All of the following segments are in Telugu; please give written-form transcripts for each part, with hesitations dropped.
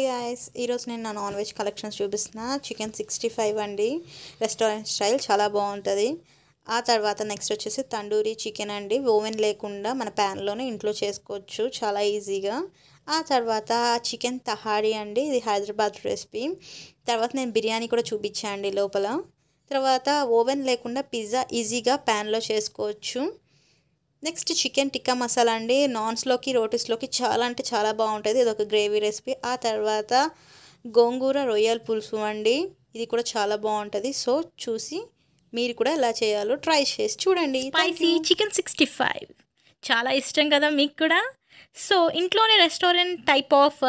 హాయ్ గాయ్స్, ఈరోజు నేను నా నాన్ వెజ్ కలెక్షన్స్ చూపిస్తున్నా. చికెన్ 65 అండి, రెస్టారెంట్ స్టైల్ చాలా బాగుంటుంది. ఆ తర్వాత నెక్స్ట్ వచ్చేసి తండూరీ చికెన్ అండి, ఓవెన్ లేకుండా మన ప్యాన్లోనే ఇంట్లో చేసుకోవచ్చు చాలా ఈజీగా. ఆ తర్వాత చికెన్ తహారీ అండి, ఇది హైదరాబాద్ రెసిపీ. తర్వాత నేను బిర్యానీ కూడా చూపించాను అండి లోపల. తర్వాత ఓవెన్ లేకుండా పిజ్జా ఈజీగా ప్యాన్లో చేసుకోవచ్చు. నెక్స్ట్ చికెన్ టిక్కా మసాలా అండి, నాన్స్లోకి రోటీస్లోకి చాలా అంటే చాలా బాగుంటుంది. ఇది ఒక గ్రేవీ రెసిపీ. ఆ తర్వాత గోంగూర రొయ్యల పులుసు అండి, ఇది కూడా చాలా బాగుంటుంది. సో చూసి మీరు కూడా ఎలా చేయాలో ట్రై చేసి చూడండి. స్పైసీ చికెన్ 65 చాలా ఇష్టం కదా మీకు కూడా. సో ఇంట్లోనే రెస్టారెంట్ టైప్ ఆఫ్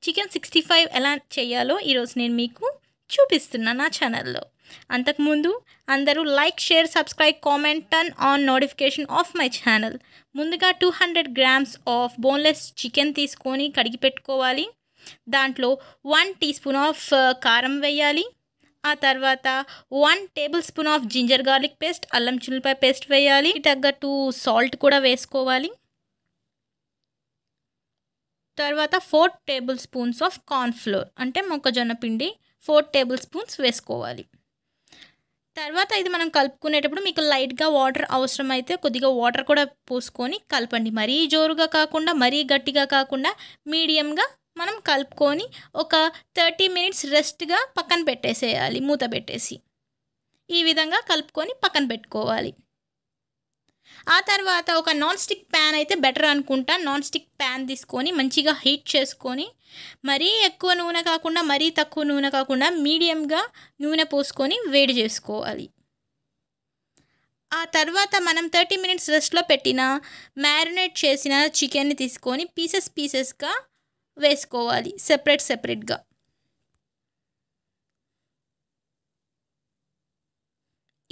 చికెన్ 65 ఎలా చేయాలో ఈరోజు నేను మీకు చూపిస్తున్నా నా ఛానల్లో. అంతకుముందు అందరూ like, share, subscribe, comment, turn on notification off my channel. ముందుగా 200 grams ఆఫ్ బోన్లెస్ చికెన్ తీసుకొని కడిగి పెట్టుకోవాలి. దాంట్లో 1 teaspoon ఆఫ్ కారం వేయాలి. ఆ తర్వాత 1 tablespoon of ginger garlic paste, అల్లం చిల్లిపాయ పేస్ట్ వేయాలి. తగ్గట్టు సాల్ట్ కూడా వేసుకోవాలి. తర్వాత 4 tablespoons ఆఫ్ కార్న్ఫ్లోర్ అంటే మొక్కజొన్న పిండి 4 tablespoons వేసుకోవాలి. తర్వాత ఇది మనం కలుపుకునేటప్పుడు మీకు లైట్గా వాటర్ అవసరమైతే కొద్దిగా వాటర్ కూడా పోసుకొని కలపండి. మరీ జోరుగా కాకుండా మరీ గట్టిగా కాకుండా మీడియంగా మనం కలుపుకొని ఒక 30 minutes రెస్ట్గా పక్కన పెట్టేసేయాలి, మూత పెట్టేసి. ఈ విధంగా కలుపుకొని పక్కన పెట్టుకోవాలి. ఆ తర్వాత ఒక నాన్ స్టిక్ ప్యాన్ అయితే బెటర్ అనుకుంటా. నాన్ స్టిక్ ప్యాన్ తీసుకొని మంచిగా హీట్ చేసుకొని, మరీ ఎక్కువ నూనె కాకుండా మరీ తక్కువ నూనె కాకుండా మీడియంగా నూనె పోసుకొని వేడి చేసుకోవాలి. ఆ తర్వాత మనం 30 minutes రెస్ట్లో పెట్టిన మ్యారినేట్ చేసిన చికెన్ని తీసుకొని పీసెస్గా వేసుకోవాలి, సెపరేట్గా.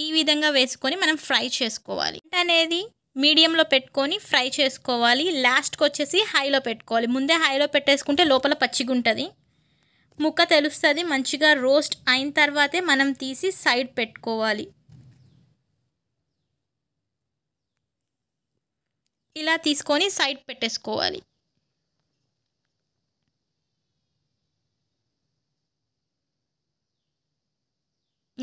ఈ విధంగా వేసుకొని మనం ఫ్రై చేసుకోవాలి. అనేది మీడియంలో పెట్టుకొని ఫ్రై చేసుకోవాలి. లాస్ట్కి వచ్చేసి హైలో పెట్టుకోవాలి. ముందే హైలో పెట్టేసుకుంటే లోపల పచ్చిగా ఉంటుంది, ముక్క తెలుస్తుంది. మంచిగా రోస్ట్ అయిన తర్వాతే మనం తీసి సైడ్ పెట్టుకోవాలి. ఇలా తీసుకొని సైడ్ పెట్టేసుకోవాలి.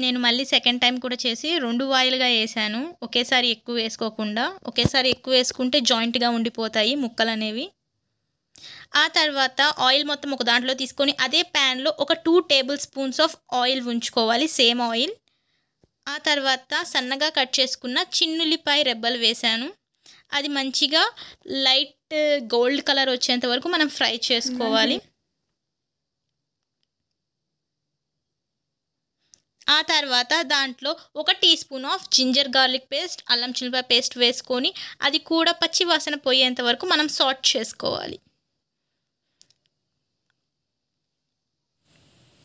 నేను మళ్ళీ సెకండ్ టైం కూడా చేసి 2 వాయిల్గా వేసాను. ఒకేసారి ఎక్కువ వేసుకోకుండా, ఒకేసారి ఎక్కువ వేసుకుంటే జాయింట్గా ఉండిపోతాయి ముక్కలు అనేవి. ఆ తర్వాత ఆయిల్ మొత్తం ఒక దాంట్లో తీసుకొని అదే ప్యాన్లో ఒక 2 tablespoons ఆఫ్ ఆయిల్ ఉంచుకోవాలి, సేమ్ ఆయిల్. ఆ తర్వాత సన్నగా కట్ చేసుకున్న చిన్నుల్లిపాయ రెబ్బలు వేసాను. అది మంచిగా లైట్ గోల్డ్ కలర్ వచ్చేంత వరకు మనం ఫ్రై చేసుకోవాలి. ఆ తర్వాత దాంట్లో 1 teaspoon of ginger garlic paste, అల్లం చిల్లిపాయ పేస్ట్ వేసుకొని అది కూడా పచ్చి వాసన పోయేంత వరకు మనం సాట్ చేసుకోవాలి.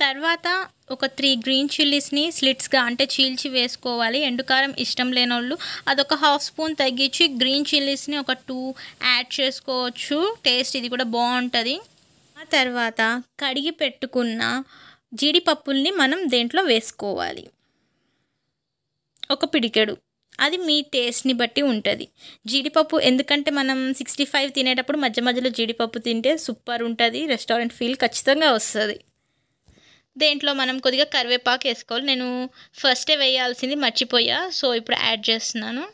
తర్వాత ఒక 3 green chilliesని స్లిట్స్గా అంటే చీల్చి వేసుకోవాలి. ఎండుకారం ఇష్టం లేనోళ్ళు అదొక 1/2 spoon తగ్గించి గ్రీన్ చిల్లీస్ని ఒక 2 యాడ్ చేసుకోవచ్చు. టేస్ట్ ఇది కూడా బాగుంటుంది. ఆ తర్వాత కడిగి పెట్టుకున్న జీడిపప్పుల్ని మనం దేంట్లో వేసుకోవాలి, ఒక పిడికెడు. అది మీ టేస్ట్ని బట్టి ఉంటుంది. జీడిపప్పు ఎందుకంటే మనం 65 తినేటప్పుడు మధ్య మధ్యలో జీడిపప్పు తింటే సూపర్ ఉంటుంది, రెస్టారెంట్ ఫీల్ ఖచ్చితంగా వస్తుంది. దేంట్లో మనం కొద్దిగా కరివేపాకు వేసుకోవాలి. నేను ఫస్టే వేయాల్సింది మర్చిపోయా, సో ఇప్పుడు యాడ్ చేస్తున్నాను.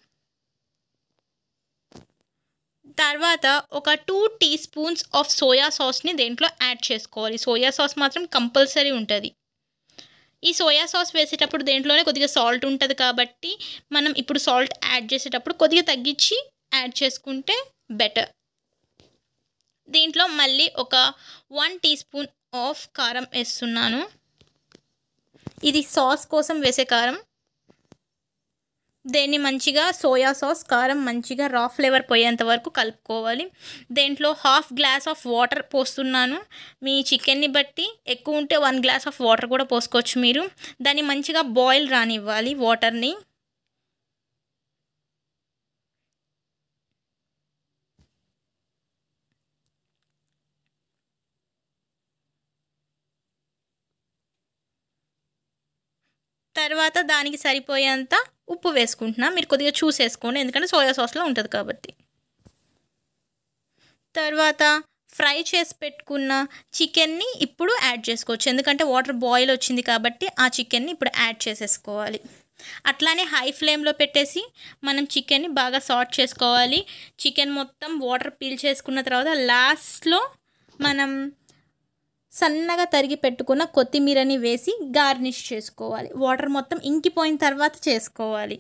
తర్వాత ఒక 2 teaspoons ఆఫ్ సోయా సాస్ని దేంట్లో యాడ్ చేసుకోవాలి. సోయా సాస్ మాత్రం కంపల్సరీ ఉంటుంది. ఈ సోయా సాస్ వేసేటప్పుడు దేంట్లోనే కొద్దిగా సాల్ట్ ఉంటుంది కాబట్టి మనం ఇప్పుడు సాల్ట్ యాడ్ చేసేటప్పుడు కొద్దిగా తగ్గించి యాడ్ చేసుకుంటే బెటర్. దీంట్లో మళ్ళీ ఒక 1 teaspoon ఆఫ్ కారం వేస్తున్నాను. ఇది సాస్ కోసం వేసే కారం. దీన్ని మంచిగా సోయా సాస్ కారం మంచిగా రా ఫ్లేవర్ పోయేంత వరకు కలుపుకోవాలి. దేంట్లో 1/2 glass ఆఫ్ వాటర్ పోస్తున్నాను. మీ చికెన్ని బట్టి ఎక్కువ ఉంటే 1 glass ఆఫ్ వాటర్ కూడా పోసుకోవచ్చు మీరు. దాన్ని మంచిగా బాయిల్ రానివ్వాలి వాటర్ని. తర్వాత దానికి సరిపోయేంత ఉప్పు వేసుకుంటున్నా. మీరు కొద్దిగా చూసేసుకోండి, ఎందుకంటే సోయా సాస్లో ఉంటుంది కాబట్టి. తర్వాత ఫ్రై చేసి పెట్టుకున్న చికెన్ని ఇప్పుడు యాడ్ చేసుకోవచ్చు, ఎందుకంటే వాటర్ బాయిల్ వచ్చింది కాబట్టి ఆ చికెన్ని ఇప్పుడు యాడ్ చేసేసుకోవాలి. అట్లానే హై ఫ్లేమ్లో పెట్టేసి మనం చికెన్ని బాగా సాట్ చేసుకోవాలి. చికెన్ మొత్తం వాటర్ పీల్ చేసుకున్న తర్వాత లాస్ట్లో మనం సన్నగా తరిగి పెట్టుకున్న కొత్తిమీరని వేసి గార్నిష్ చేసుకోవాలి. వాటర్ మొత్తం ఇంకిపోయిన తర్వాత చేసుకోవాలి.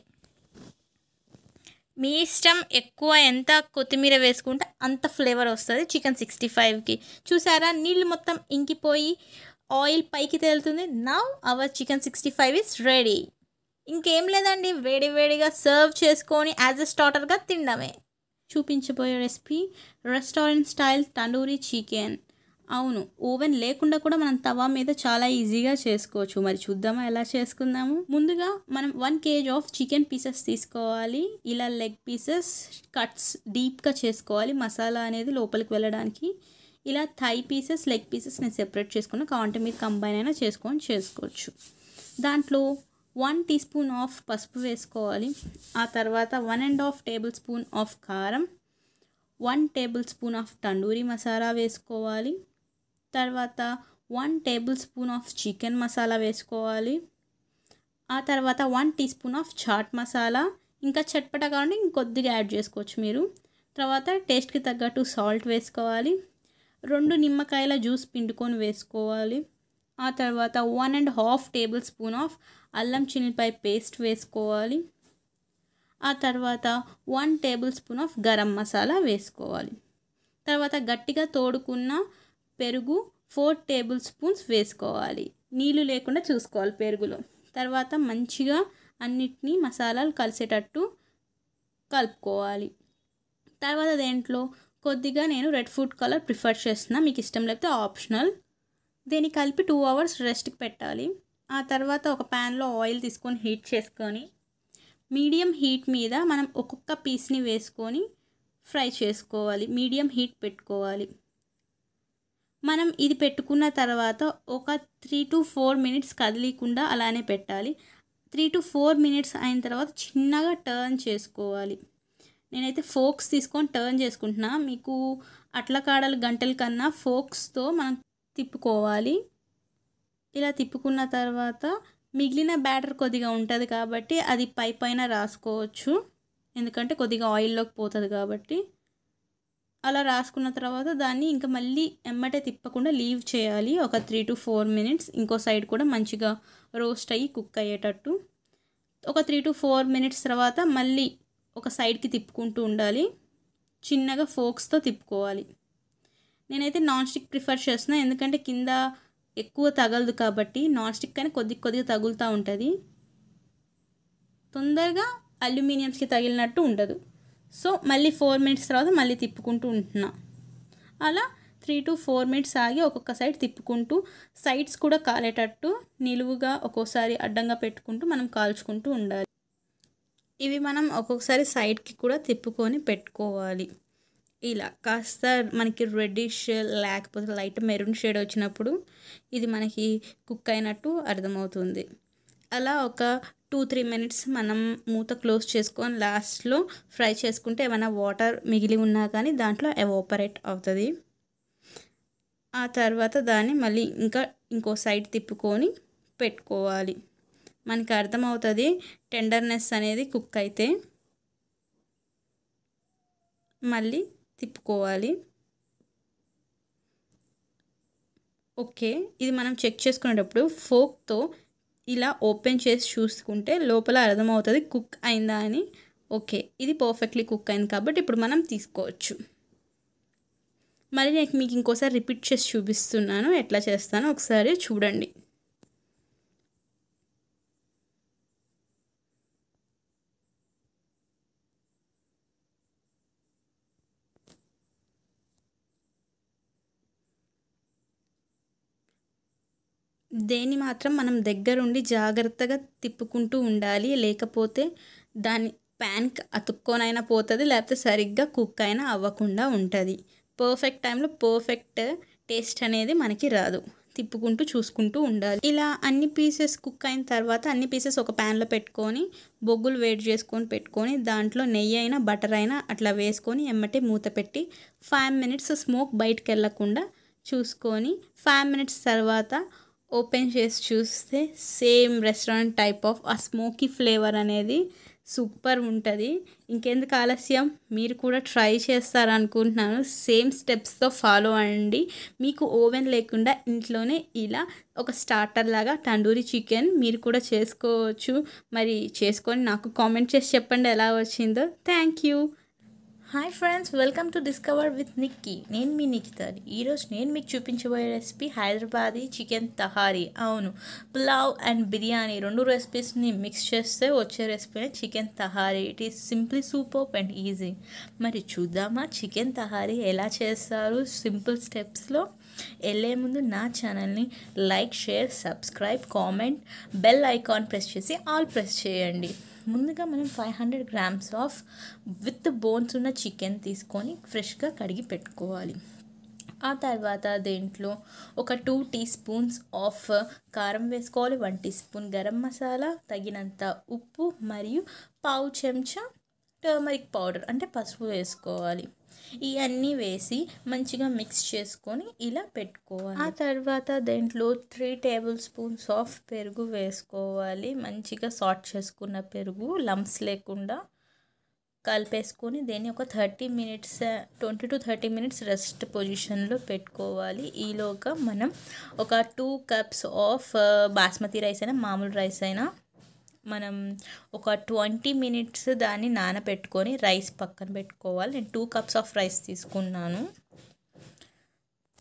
మీ ఇష్టం, ఎక్కువ ఎంత కొత్తిమీర వేసుకుంటే అంత ఫ్లేవర్ వస్తుంది చికెన్ 65కి. చూసారా, నీళ్ళు మొత్తం ఇంకిపోయి ఆయిల్ పైకి తేలుతుంది. Now our chicken 65 is ready. ఇంకేం లేదండి, వేడి వేడిగా సర్వ్ చేసుకొని యాజ్ ఎ స్టార్టర్గా తినడమే. చూపించబోయే recipe restaurant style tandoori chicken. అవును, ఓవెన్ లేకుండా కూడా మనం తవా మీద చాలా ఈజీగా చేసుకోవచ్చు. మరి చూద్దామా ఎలా చేసుకుందాము. ముందుగా మనం 1 kg ఆఫ్ చికెన్ పీసెస్ తీసుకోవాలి. ఇలా లెగ్ పీసెస్ కట్స్ డీప్గా చేసుకోవాలి, మసాలా అనేది లోపలికి వెళ్ళడానికి. ఇలా థై పీసెస్, లెగ్ పీసెస్ నేను సెపరేట్ చేసుకున్నా, కావాలంటే మీరు కంబైన్ అయినా చేసుకోవచ్చు. దాంట్లో 1 టీ స్పూన్ ఆఫ్ పసుపు వేసుకోవాలి. ఆ తర్వాత 1.5 టేబుల్ స్పూన్ ఆఫ్ కారం, 1 tablespoon of tandoori masala వేసుకోవాలి. తర్వాత 1 tablespoon of chicken masala వేసుకోవాలి. ఆ తర్వాత 1 teaspoon of chaat masala, ఇంకా చట్పటా కావాలంటే ఇంకొద్దిగా యాడ్ చేసుకోవచ్చు మీరు. తర్వాత టేస్ట్కి తగ్గట్టు సాల్ట్ వేసుకోవాలి. 2 నిమ్మకాయల జ్యూస్ పిండుకొని వేసుకోవాలి. ఆ తర్వాత 1.5 టేబుల్ స్పూన్ ఆఫ్ అల్లం చిన్నిపాయ పేస్ట్ వేసుకోవాలి. ఆ తర్వాత 1 tablespoon of garam masala వేసుకోవాలి. తర్వాత గట్టిగా తోడుకున్న పెరుగు 4 టేబుల్ స్పూన్స్ వేసుకోవాలి. నీళ్ళు లేకుండా చూసుకోవాలి పెరుగులో. తర్వాత మంచిగా అన్నిటినీ మసాలాలు కలిసేటట్టు కలుపుకోవాలి. తర్వాత దేంట్లో కొద్దిగా నేను రెడ్ ఫుడ్ కలర్ ప్రిఫర్ చేస్తున్నా, మీకు ఇష్టం లేకపోతే ఆప్షనల్. దీన్ని కలిపి 2 hours రెస్ట్కి పెట్టాలి. ఆ తర్వాత ఒక ప్యాన్లో ఆయిల్ తీసుకొని హీట్ చేసుకొని మీడియం హీట్ మీద మనం ఒక్కొక్క పీస్ని వేసుకొని ఫ్రై చేసుకోవాలి. మీడియం హీట్ పెట్టుకోవాలి. మనం ఇది పెట్టుకున్న తర్వాత ఒక 3 to 4 minutes కదిలీకుండా అలానే పెట్టాలి. 3 to 4 minutes అయిన తర్వాత చిన్నగా టర్న్ చేసుకోవాలి. నేనైతే ఫోక్స్ తీసుకొని టర్న్ చేసుకుంటున్నా. మీకు అట్ల కాడలు గంటల కన్నా ఫోక్స్తో మనం తిప్పుకోవాలి. ఇలా తిప్పుకున్న తర్వాత మిగిలిన బ్యాటర్ కొద్దిగా ఉంటుంది కాబట్టి అది పైన రాసుకోవచ్చు, ఎందుకంటే కొద్దిగా ఆయిల్లోకి పోతుంది కాబట్టి. అలా రాసుకున్న తర్వాత దాన్ని ఇంకా మళ్ళీ ఎమ్మటే తిప్పకుండా లీవ్ చేయాలి ఒక 3 to 4 minutes. ఇంకో సైడ్ కూడా మంచిగా రోస్ట్ అయ్యి కుక్ అయ్యేటట్టు. ఒక 3 to 4 minutes తర్వాత మళ్ళీ ఒక సైడ్కి తిప్పుకుంటూ ఉండాలి. చిన్నగా ఫోక్స్తో తిప్పుకోవాలి. నేనైతే నాన్ స్టిక్ ప్రిఫర్ చేస్తున్నా, ఎందుకంటే కింద ఎక్కువ తగలదు కాబట్టి. నాన్ స్టిక్ కానీ కొద్దిగా తగులుతూ ఉంటుంది, తొందరగా అల్యూమినియంస్కి తగిలినట్టు ఉండదు. సో మళ్ళీ 4 minutes తర్వాత మళ్ళీ తిప్పుకుంటూ ఉంటున్నా. అలా 3 to 4 minutes ఆగి ఒక్కొక్క సైడ్ తిప్పుకుంటూ సైడ్స్ కూడా కాలేటట్టు నిలువుగా ఒక్కోసారి అడ్డంగా పెట్టుకుంటూ మనం కాల్చుకుంటూ ఉండాలి. ఇవి మనం ఒక్కొక్కసారి సైడ్కి కూడా తిప్పుకొని పెట్టుకోవాలి. ఇలా కాస్త మనకి రెడ్డిష్ లేకపోతే లైట్ మెరూన్ షేడ్ వచ్చినప్పుడు ఇది మనకి కుక్ అయినట్టు అర్థమవుతుంది. అలా ఒక 2-3 minutes మనం మూత క్లోజ్ చేసుకొని లాస్ట్లో ఫ్రై చేసుకుంటే ఏమైనా వాటర్ మిగిలి ఉన్నా కానీ దాంట్లో ఎవాపరేట్ అవుతుంది. ఆ తర్వాత దాన్ని మళ్ళీ ఇంకో సైడ్ తిప్పుకొని పెట్టుకోవాలి. మనకి అర్థమవుతుంది టెండర్నెస్ అనేది కుక్ అయితే. మళ్ళీ తిప్పుకోవాలి. ఓకే, ఇది మనం చెక్ చేసుకునేటప్పుడు ఫోక్తో ఇలా ఓపెన్ చేసి చూసుకుంటే లోపల అర్థమవుతుంది కుక్ అయిందా అని. ఓకే, ఇది పర్ఫెక్ట్లీ కుక్ అయింది కాబట్టి ఇప్పుడు మనం తీసుకోవచ్చు. మరి నేను మీకు ఇంకోసారి రిపీట్ చేసి చూపిస్తున్నాను, ఎట్లా చేస్తానో ఒకసారి చూడండి. దేన్ని మాత్రం మనం దగ్గరుండి జాగ్రత్తగా తిప్పుకుంటూ ఉండాలి, లేకపోతే దాని ప్యాన్కి అతుక్కొనైనా పోతుంది, లేకపోతే సరిగ్గా కుక్ అయినా అవ్వకుండా ఉంటుంది. పర్ఫెక్ట్ టైంలో పర్ఫెక్ట్ టేస్ట్ అనేది మనకి రాదు. తిప్పుకుంటూ చూసుకుంటూ ఉండాలి. ఇలా అన్ని పీసెస్ కుక్ అయిన తర్వాత అన్ని పీసెస్ ఒక ప్యాన్లో పెట్టుకొని బొగ్గులు వేడి చేసుకొని పెట్టుకొని దాంట్లో నెయ్యి అయినా బటర్ అయినా అట్లా వేసుకొని ఎమ్మటే మూత పెట్టి 5 మినిట్స్ స్మోక్ బయటకు వెళ్ళకుండా చూసుకొని 5 మినిట్స్ తర్వాత ఓపెన్ చేసి చూస్తే సేమ్ రెస్టారెంట్ టైప్ ఆఫ్ ఆ స్మోకీ ఫ్లేవర్ అనేది సూపర్ ఉంటుంది. ఇంకెందుకు ఆలస్యం, మీరు కూడా ట్రై చేస్తారనుకుంటున్నాను. సేమ్ స్టెప్స్తో ఫాలో అవ్వండి. మీకు ఓవెన్ లేకుండా ఇంట్లోనే ఇలా ఒక స్టార్టర్ లాగా తండూరి చికెన్ మీరు కూడా చేసుకోవచ్చు. మరి చేసుకొని నాకు కామెంట్ చేసి చెప్పండి ఎలా వచ్చిందో. Thank you. Hi friends, welcome to discover with Nikki. నేను మీ నిఖితాని. ఈరోజు నేను మీకు చూపించబోయే రెసిపీ హైదరాబాదీ చికెన్ తహారీ. అవును, పులావ్ అండ్ బిర్యానీ రెండు రెసిపీస్ని మిక్స్ చేస్తే వచ్చే recipe chicken tahari. It is simply super and easy. మరి చూద్దామా చికెన్ తహారీ ఎలా చేస్తారు సింపుల్ స్టెప్స్లో. వెళ్ళే ముందు నా ఛానల్ని like, share, subscribe, comment, bell icon press చేసి ఆల్ ప్రెస్ చేయండి. ముందుగా మనం 500 grams ఆఫ్ విత్ బోన్స్ ఉన్న చికెన్ తీసుకొని ఫ్రెష్గా కడిగి పెట్టుకోవాలి. ఆ తర్వాత దేంట్లో ఒక 2 teaspoons ఆఫ్ కారం వేసుకోవాలి, 1 teaspoon గరం మసాలా, తగినంత ఉప్పు మరియు పావు చెంచా టర్మరిక్ పౌడర్ అంటే పసుపు వేసుకోవాలి. ఇవన్నీ వేసి మంచిగా మిక్స్ చేసుకొని ఇలా పెట్టుకోవాలి. ఆ తర్వాత దేంట్లో 3 tablespoons ఆఫ్ పెరుగు వేసుకోవాలి. మంచిగా సార్ట్ చేసుకున్న పెరుగు లంప్స్ లేకుండా కలిపేసుకొని దీన్ని ఒక 20 to 30 minutes రెస్ట్ పొజిషన్లో పెట్టుకోవాలి. ఈలోగా మనం ఒక 2 cups ఆఫ్ బాస్మతి రైస్ అయినా మామూలు రైస్ అయినా మనం ఒక 20 minutes దాన్ని నానబెట్టుకొని రైస్ పక్కన పెట్టుకోవాలి. నేను 2 cups ఆఫ్ రైస్ తీసుకున్నాను.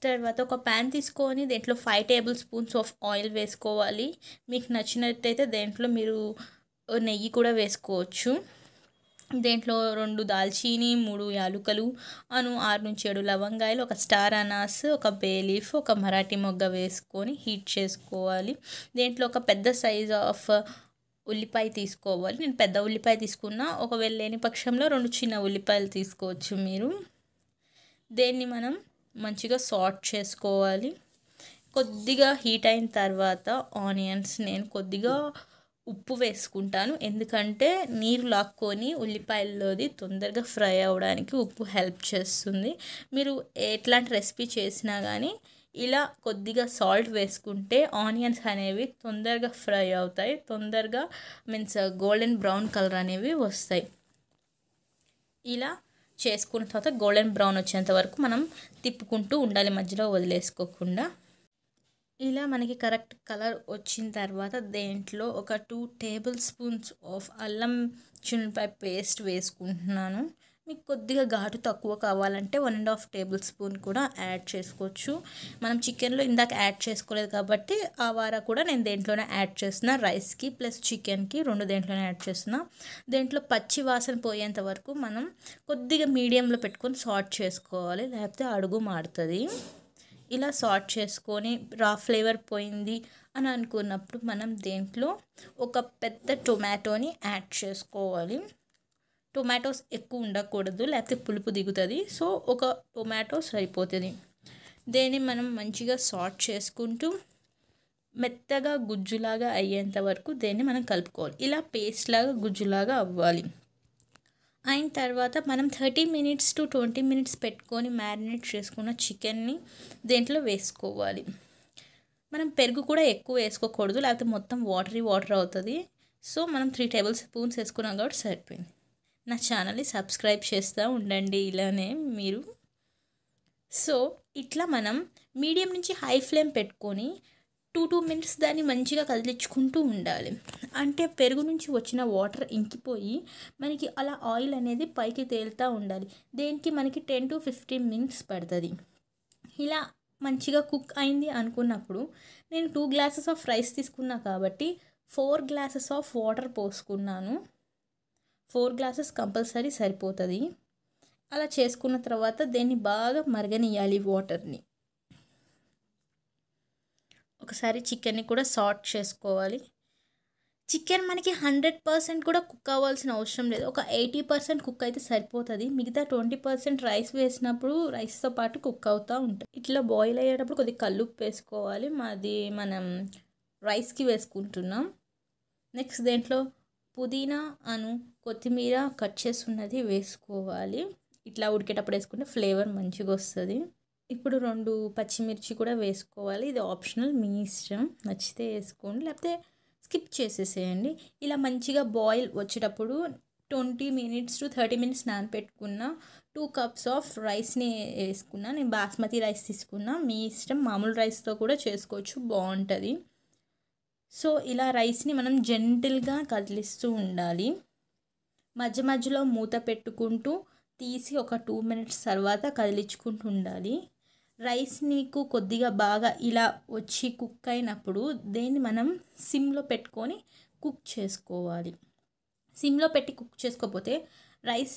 తర్వాత ఒక ప్యాన్ తీసుకొని దీంట్లో 5 tablespoons ఆఫ్ ఆయిల్ వేసుకోవాలి. మీకు నచ్చినట్టయితే దీంట్లో మీరు నెయ్యి కూడా వేసుకోవచ్చు. దీంట్లో 2 దాల్చీని, 3 యాలుకలు, 6 నుంచి 7 లవంగాయలు, ఒక స్టార్ అనాస్, ఒక బే లీఫ్, ఒక మరాఠీ మొగ్గ వేసుకొని హీట్ చేసుకోవాలి. దీంట్లో ఒక పెద్ద సైజ్ ఆఫ్ ఉల్లిపాయ తీసుకోవాలి. నేను పెద్ద ఉల్లిపాయ తీసుకున్నా, ఒకవేళ లేని పక్షంలో 2 చిన్న ఉల్లిపాయలు తీసుకోవచ్చు మీరు. దీన్ని మనం మంచిగా సార్ట్ చేసుకోవాలి. కొద్దిగా హీట్ అయిన తర్వాత ఆనియన్స్, నేను కొద్దిగా ఉప్పు వేసుకుంటాను ఎందుకంటే నీరు లాక్కొని ఉల్లిపాయల్లోది తొందరగా ఫ్రై అవ్వడానికి ఉప్పు హెల్ప్ చేస్తుంది. మీరు ఎట్లాంటి రెసిపీ చేసినా కానీ ఇలా కొద్దిగా సాల్ట్ వేసుకుంటే ఆనియన్స్ అనేవి తొందరగా ఫ్రై అవుతాయి, తొందరగా గోల్డెన్ బ్రౌన్ కలర్ అనేవి వస్తాయి. ఇలా చేసుకున్న తర్వాత గోల్డెన్ బ్రౌన్ వచ్చేంత వరకు మనం తిప్పుకుంటూ ఉండాలి, మధ్యలో వదిలేసుకోకుండా. ఇలా మనకి కరెక్ట్ కలర్ వచ్చిన తర్వాత దేంట్లో ఒక 2 tablespoons ఆఫ్ అల్లం చిన్నుపాయ పేస్ట్ వేసుకుంటున్నాను. మీకు కొద్దిగా ఘాటు తక్కువ కావాలంటే 1.5 tablespoon కూడా యాడ్ చేసుకోవచ్చు. మనం చికెన్లో ఇందాక యాడ్ చేసుకోలేదు కాబట్టి ఆ వార కూడా నేను దేంట్లోనే యాడ్ చేస్తున్నా. రైస్కి ప్లస్ చికెన్కి 2 దేంట్లోనే యాడ్ చేస్తున్నా. దేంట్లో పచ్చి వాసన పోయేంత వరకు మనం కొద్దిగా మీడియంలో పెట్టుకొని సార్ట్ చేసుకోవాలి, లేకపోతే అడుగు మాడుతుంది. ఇలా సార్ట్ చేసుకొని రా ఫ్లేవర్ పోయింది అని అనుకున్నప్పుడు మనం దేంట్లో ఒక పెద్ద టొమాటోని యాడ్ చేసుకోవాలి. టొమాటోస్ ఎక్కువ ఉండకూడదు, లేకపోతే పులుపు దిగుతుంది. సో ఒక టొమాటో సరిపోతుంది. దీన్ని మనం మంచిగా సార్ట్ చేసుకుంటూ మెత్తగా గుజ్జులాగా అయ్యేంత వరకు దీన్ని మనం కలుపుకోవాలి. ఇలా పేస్ట్ లాగా గుజ్జులాగా అవ్వాలి. అయిన తర్వాత మనం 30 minutes to 20 minutes పెట్టుకొని మ్యారినేట్ చేసుకున్న చికెన్ని దేంట్లో వేసుకోవాలి. మనం పెరుగు కూడా ఎక్కువ వేసుకోకూడదు, లేకపోతే మొత్తం వాటర్ అవుతుంది. సో మనం 3 tablespoons వేసుకున్నాం కాబట్టి సరిపోయింది. నా ఛానల్ని సబ్స్క్రైబ్ చేస్తూ ఉండండి ఇలానే మీరు. సో ఇట్లా మనం మీడియం నుంచి హై ఫ్లేమ్ పెట్టుకొని 2 minutes దాన్ని మంచిగా కదిలించుకుంటూ ఉండాలి. అంటే పెరుగు నుంచి వచ్చిన వాటర్ ఇంకిపోయి మనకి అలా ఆయిల్ అనేది పైకి తేలుతూ ఉండాలి. దేనికి మనకి 10 to 15 minutes పడుతుంది. ఇలా మంచిగా కుక్ అయింది అనుకున్నప్పుడు నేను 2 glasses ఆఫ్ రైస్ తీసుకున్నా కాబట్టి 4 glasses ఆఫ్ వాటర్ పోసుకున్నాను. 4 glasses కంపల్సరీ సరిపోతుంది. అలా చేసుకున్న తర్వాత దీన్ని బాగా మరగనియాలి వాటర్ని. ఒకసారి చికెన్ని కూడా సార్ట్ చేసుకోవాలి. చికెన్ మనకి 100% కూడా కుక్ అవ్వాల్సిన అవసరం లేదు. ఒక 80% కుక్ అయితే సరిపోతుంది. మిగతా 20% రైస్ వేసినప్పుడు రైస్తో పాటు కుక్ అవుతూ ఉంటుంది. ఇట్లా బాయిల్ అయ్యేటప్పుడు కొద్దిగా కల్లుప్పు వేసుకోవాలి. మాది మనం రైస్కి వేసుకుంటున్నాం. నెక్స్ట్ దేంట్లో పుదీనా కొత్తిమీర కట్ చేసి ఉన్నది వేసుకోవాలి. ఇట్లా ఉడికేటప్పుడు వేసుకుంటే ఫ్లేవర్ మంచిగా వస్తుంది. ఇప్పుడు 2 పచ్చిమిర్చి కూడా వేసుకోవాలి. ఇది ఆప్షనల్, మీ ఇష్టం, నచ్చితే వేసుకోండి లేకపోతే స్కిప్ చేసేసేయండి. ఇలా మంచిగా బాయిల్ వచ్చేటప్పుడు 20 minutes to 30 minutes నానపెట్టుకున్న 2 cups of రైస్ని వేసుకున్నా. నేను బాస్మతి రైస్ తీసుకున్నా. మీ ఇష్టం, మామూలు రైస్తో కూడా చేసుకోవచ్చు, బాగుంటుంది. సో ఇలా రైస్ని మనం జెంటిల్గా కదిలిస్తూ ఉండాలి. మధ్య మధ్యలో మూత పెట్టుకుంటూ తీసి ఒక 2 minutes తర్వాత కదిలించుకుంటూ ఉండాలి. రైస్ నీకు కొద్దిగా బాగా ఇలా వచ్చి కుక్ అయినప్పుడు దీన్ని మనం సిమ్లో పెట్టుకొని కుక్ చేసుకోవాలి. సిమ్లో పెట్టి కుక్ చేసుకోకపోతే రైస్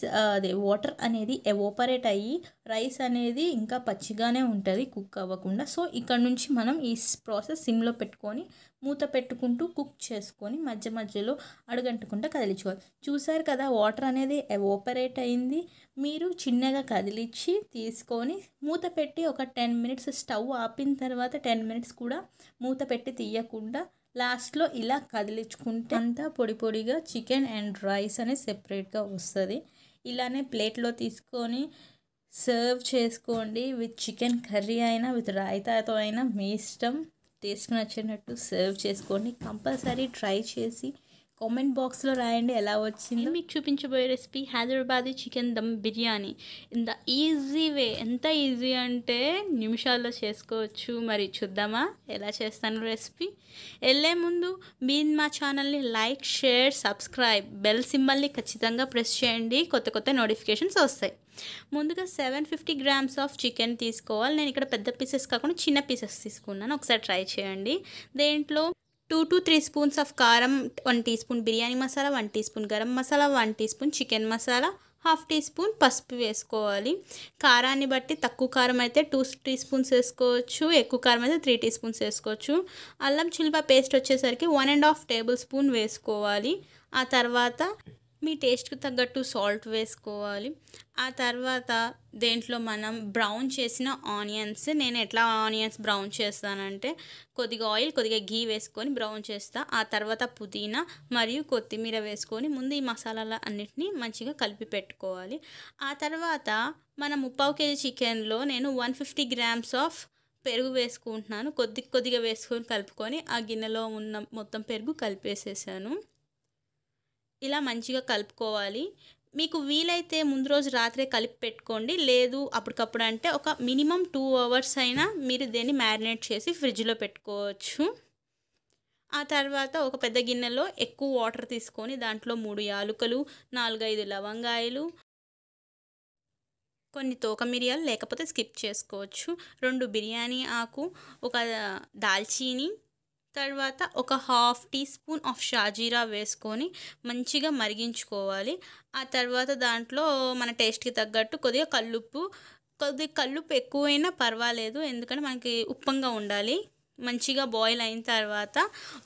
వాటర్ అనేది ఎవాపరేట్ అయ్యి రైస్ అనేది ఇంకా పచ్చిగానే ఉంటుంది, కుక్ అవ్వకుండా. సో ఇక్కడ నుంచి మనం ఈ ప్రాసెస్ సిమ్లో పెట్టుకొని మూత పెట్టుకుంటూ కుక్ చేసుకొని మధ్య మధ్యలో అడుగంటకుండా కదిలించుకోవాలి. చూసారు కదా, వాటర్ అనేది ఎవాపరేట్ అయింది. మీరు చిన్నగా కదిలించి తీసుకొని మూత పెట్టి ఒక 10 minutes స్టవ్ ఆపిన తర్వాత 10 minutes కూడా మూత పెట్టి తీయకుండా లాస్ట్లో ఇలా కదిలించుకుంటే అంతా పొడి పొడిగా చికెన్ అండ్ రైస్ అనేది సెపరేట్గా వస్తుంది. ఇలానే ప్లేట్లో తీసుకొని సర్వ్ చేసుకోండి. విత్ చికెన్ కర్రీ అయినా విత్ రాయితాతో అయినా మీ ఇష్టం. టేస్ట్ నచ్చినట్టు సర్వ్ చేసుకోండి. కంపల్సరీ ట్రై చేసి కామెంట్ బాక్స్లో రాయండి ఎలా వచ్చిందో. మీకు చూపించబోయే recipe Hyderabadi chicken dum biryani in the easy way. ఎంత ఈజీ అంటే నిమిషాల్లో చేసుకోవచ్చు. మరి చూద్దామా ఎలా చేస్తాను రెసిపీ? వెళ్ళే ముందు మీరు మా ఛానల్ని లైక్, షేర్, సబ్స్క్రైబ్, బెల్ సింబల్ని ఖచ్చితంగా ప్రెస్ చేయండి. కొత్త కొత్త నోటిఫికేషన్స్ వస్తాయి. ముందుగా 750 grams ఆఫ్ చికెన్ తీసుకోవాలి. నేను ఇక్కడ పెద్ద పీసెస్ కాకుండా చిన్న పీసెస్ తీసుకున్నాను. ఒకసారి ట్రై చేయండి. దేంట్లో 2 to 3 spoons ఆఫ్ కారం, 1 teaspoon biryani masala, 1 teaspoon garam masala, 1 teaspoon chicken masala, 1/2 teaspoon పసుపు వేసుకోవాలి. కారాన్ని బట్టి తక్కువ కారం అయితే 2 teaspoons వేసుకోవచ్చు, ఎక్కువ కారం అయితే 3 teaspoons వేసుకోవచ్చు. అల్లం చిల్లిపాయ పేస్ట్ వచ్చేసరికి 1.5 tablespoon వేసుకోవాలి. ఆ తర్వాత మీ టేస్ట్కి తగ్గట్టు సాల్ట్ వేసుకోవాలి. ఆ తర్వాత దేంట్లో మనం బ్రౌన్ చేసిన ఆనియన్స్, నేను ఎట్లా ఆనియన్స్ బ్రౌన్ చేస్తానంటే కొద్దిగా ఆయిల్, కొద్దిగా ఘీ వేసుకొని బ్రౌన్ చేస్తా. ఆ తర్వాత పుదీనా మరియు కొత్తిమీర వేసుకొని ముందు ఈ మసాలాల అన్నిటినీ మంచిగా కలిపి పెట్టుకోవాలి. ఆ తర్వాత మనం 1/4 kg చికెన్లో నేను 150 grams ఆఫ్ పెరుగు వేసుకుంటున్నాను. కొద్దిగా వేసుకొని కలుపుకొని ఆ గిన్నెలో ఉన్న మొత్తం పెరుగు కలిపేసేసాను. ఇలా మంచిగా కలుపుకోవాలి. మీకు వీలైతే ముందు రోజు రాత్రే కలిపి పెట్టుకోండి. లేదు అప్పటికప్పుడు అంటే ఒక మినిమం 2 hours అయినా మీరు దీన్ని మ్యారినేట్ చేసి ఫ్రిడ్జ్లో పెట్టుకోవచ్చు. ఆ తర్వాత ఒక పెద్ద గిన్నెలో ఎక్కువ వాటర్ తీసుకొని దాంట్లో 3 యాలకులు, 4-5 లవంగాయలు, కొన్ని తోక మిరియాలు లేకపోతే స్కిప్ చేసుకోవచ్చు, 2 బిర్యానీ ఆకు, ఒక దాల్చీని, తర్వాత ఒక 1/2 teaspoon ఆఫ్ షాజీరా వేసుకొని మంచిగా మరిగించుకోవాలి. ఆ తర్వాత దాంట్లో మన టేస్ట్కి తగ్గట్టు కొద్దిగా కల్లుప్పు ఎక్కువైనా పర్వాలేదు, ఎందుకంటే మనకి ఉప్పంగా ఉండాలి. మంచిగా బాయిల్ అయిన తర్వాత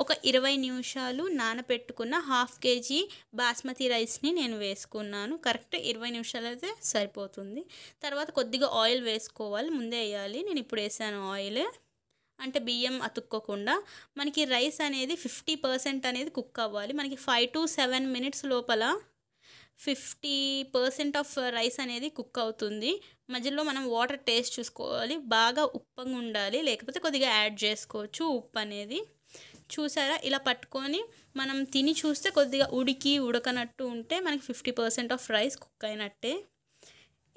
ఒక 20 నిమిషాలు నానబెట్టుకున్న 1/2 kg బాస్మతి రైస్ని నేను వేసుకున్నాను. కరెక్ట్ 20 నిమిషాలు అయితే సరిపోతుంది. తర్వాత కొద్దిగా ఆయిల్ వేసుకోవాలి, ముందే వేయాలి, నేను ఇప్పుడు వేసాను ఆయిల్. అంటే బియ్యం అతుక్కోకుండా మనకి రైస్ అనేది 50% అనేది కుక్ అవ్వాలి. మనకి 5 to 7 minutes లోపల 50% ఆఫ్ రైస్ అనేది కుక్ అవుతుంది. మధ్యలో మనం వాటర్ టేస్ట్ చూసుకోవాలి, బాగా ఉప్పంగా ఉండాలి, లేకపోతే కొద్దిగా యాడ్ చేసుకోవచ్చు ఉప్పు అనేది. చూసారా, ఇలా పట్టుకొని మనం తిని చూస్తే కొద్దిగా ఉడకనట్టు ఉంటే మనకి 50% ఆఫ్ రైస్ కుక్ అయినట్టే.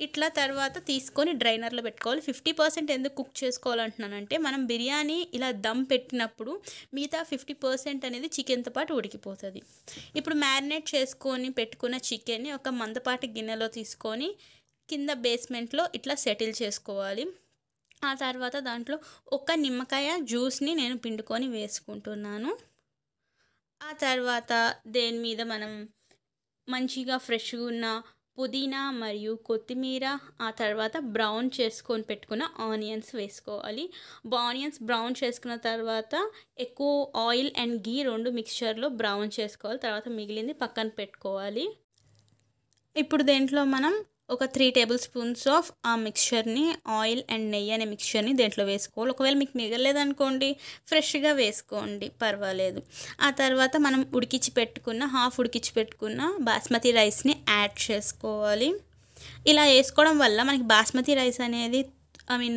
ఇట్లా తర్వాత తీసుకొని డ్రైనర్లో పెట్టుకోవాలి. 50% ఎందుకు కుక్ చేసుకోవాలంటున్నానంటే మనం బిర్యానీ ఇలా దమ్ పెట్టినప్పుడు మిగతా 50% అనేది చికెన్తో పాటు ఉడికిపోతుంది. ఇప్పుడు మ్యారినేట్ చేసుకొని పెట్టుకున్న చికెన్ని ఒక మందపాటి గిన్నెలో తీసుకొని కింద బేస్మెంట్లో ఇట్లా సెటిల్ చేసుకోవాలి. ఆ తర్వాత దాంట్లో ఒక నిమ్మకాయ జ్యూస్ని నేను పిండుకొని వేసుకుంటున్నాను. ఆ తర్వాత దేని మీద మనం మంచిగా ఫ్రెష్గా ఉన్న పుదీనా మరియు కొత్తిమీర, ఆ తర్వాత బ్రౌన్ చేసుకొని పెట్టుకున్న ఆనియన్స్ వేసుకోవాలి. ఆనియన్స్ బ్రౌన్ చేసుకున్న తర్వాత ఎక్కువ ఆయిల్ అండ్ గీ 2 మిక్స్చర్లో బ్రౌన్ చేసుకోవాలి. తర్వాత మిగిలింది పక్కన పెట్టుకోవాలి. ఇప్పుడు దేంట్లో మనం ఒక 3 టేబుల్ స్పూన్స్ ఆఫ్ ఆ మిక్స్చర్ని, ఆయిల్ అండ్ నెయ్యి అనే మిక్స్చర్ని దేంట్లో వేసుకోవాలి. ఒకవేళ మీకు మిగలేదనుకోండి ఫ్రెష్గా వేసుకోండి, పర్వాలేదు. ఆ తర్వాత మనం హాఫ్ ఉడికించి పెట్టుకున్న బాస్మతి రైస్ని యాడ్ చేసుకోవాలి. ఇలా వేసుకోవడం వల్ల మనకి బాస్మతి రైస్ అనేది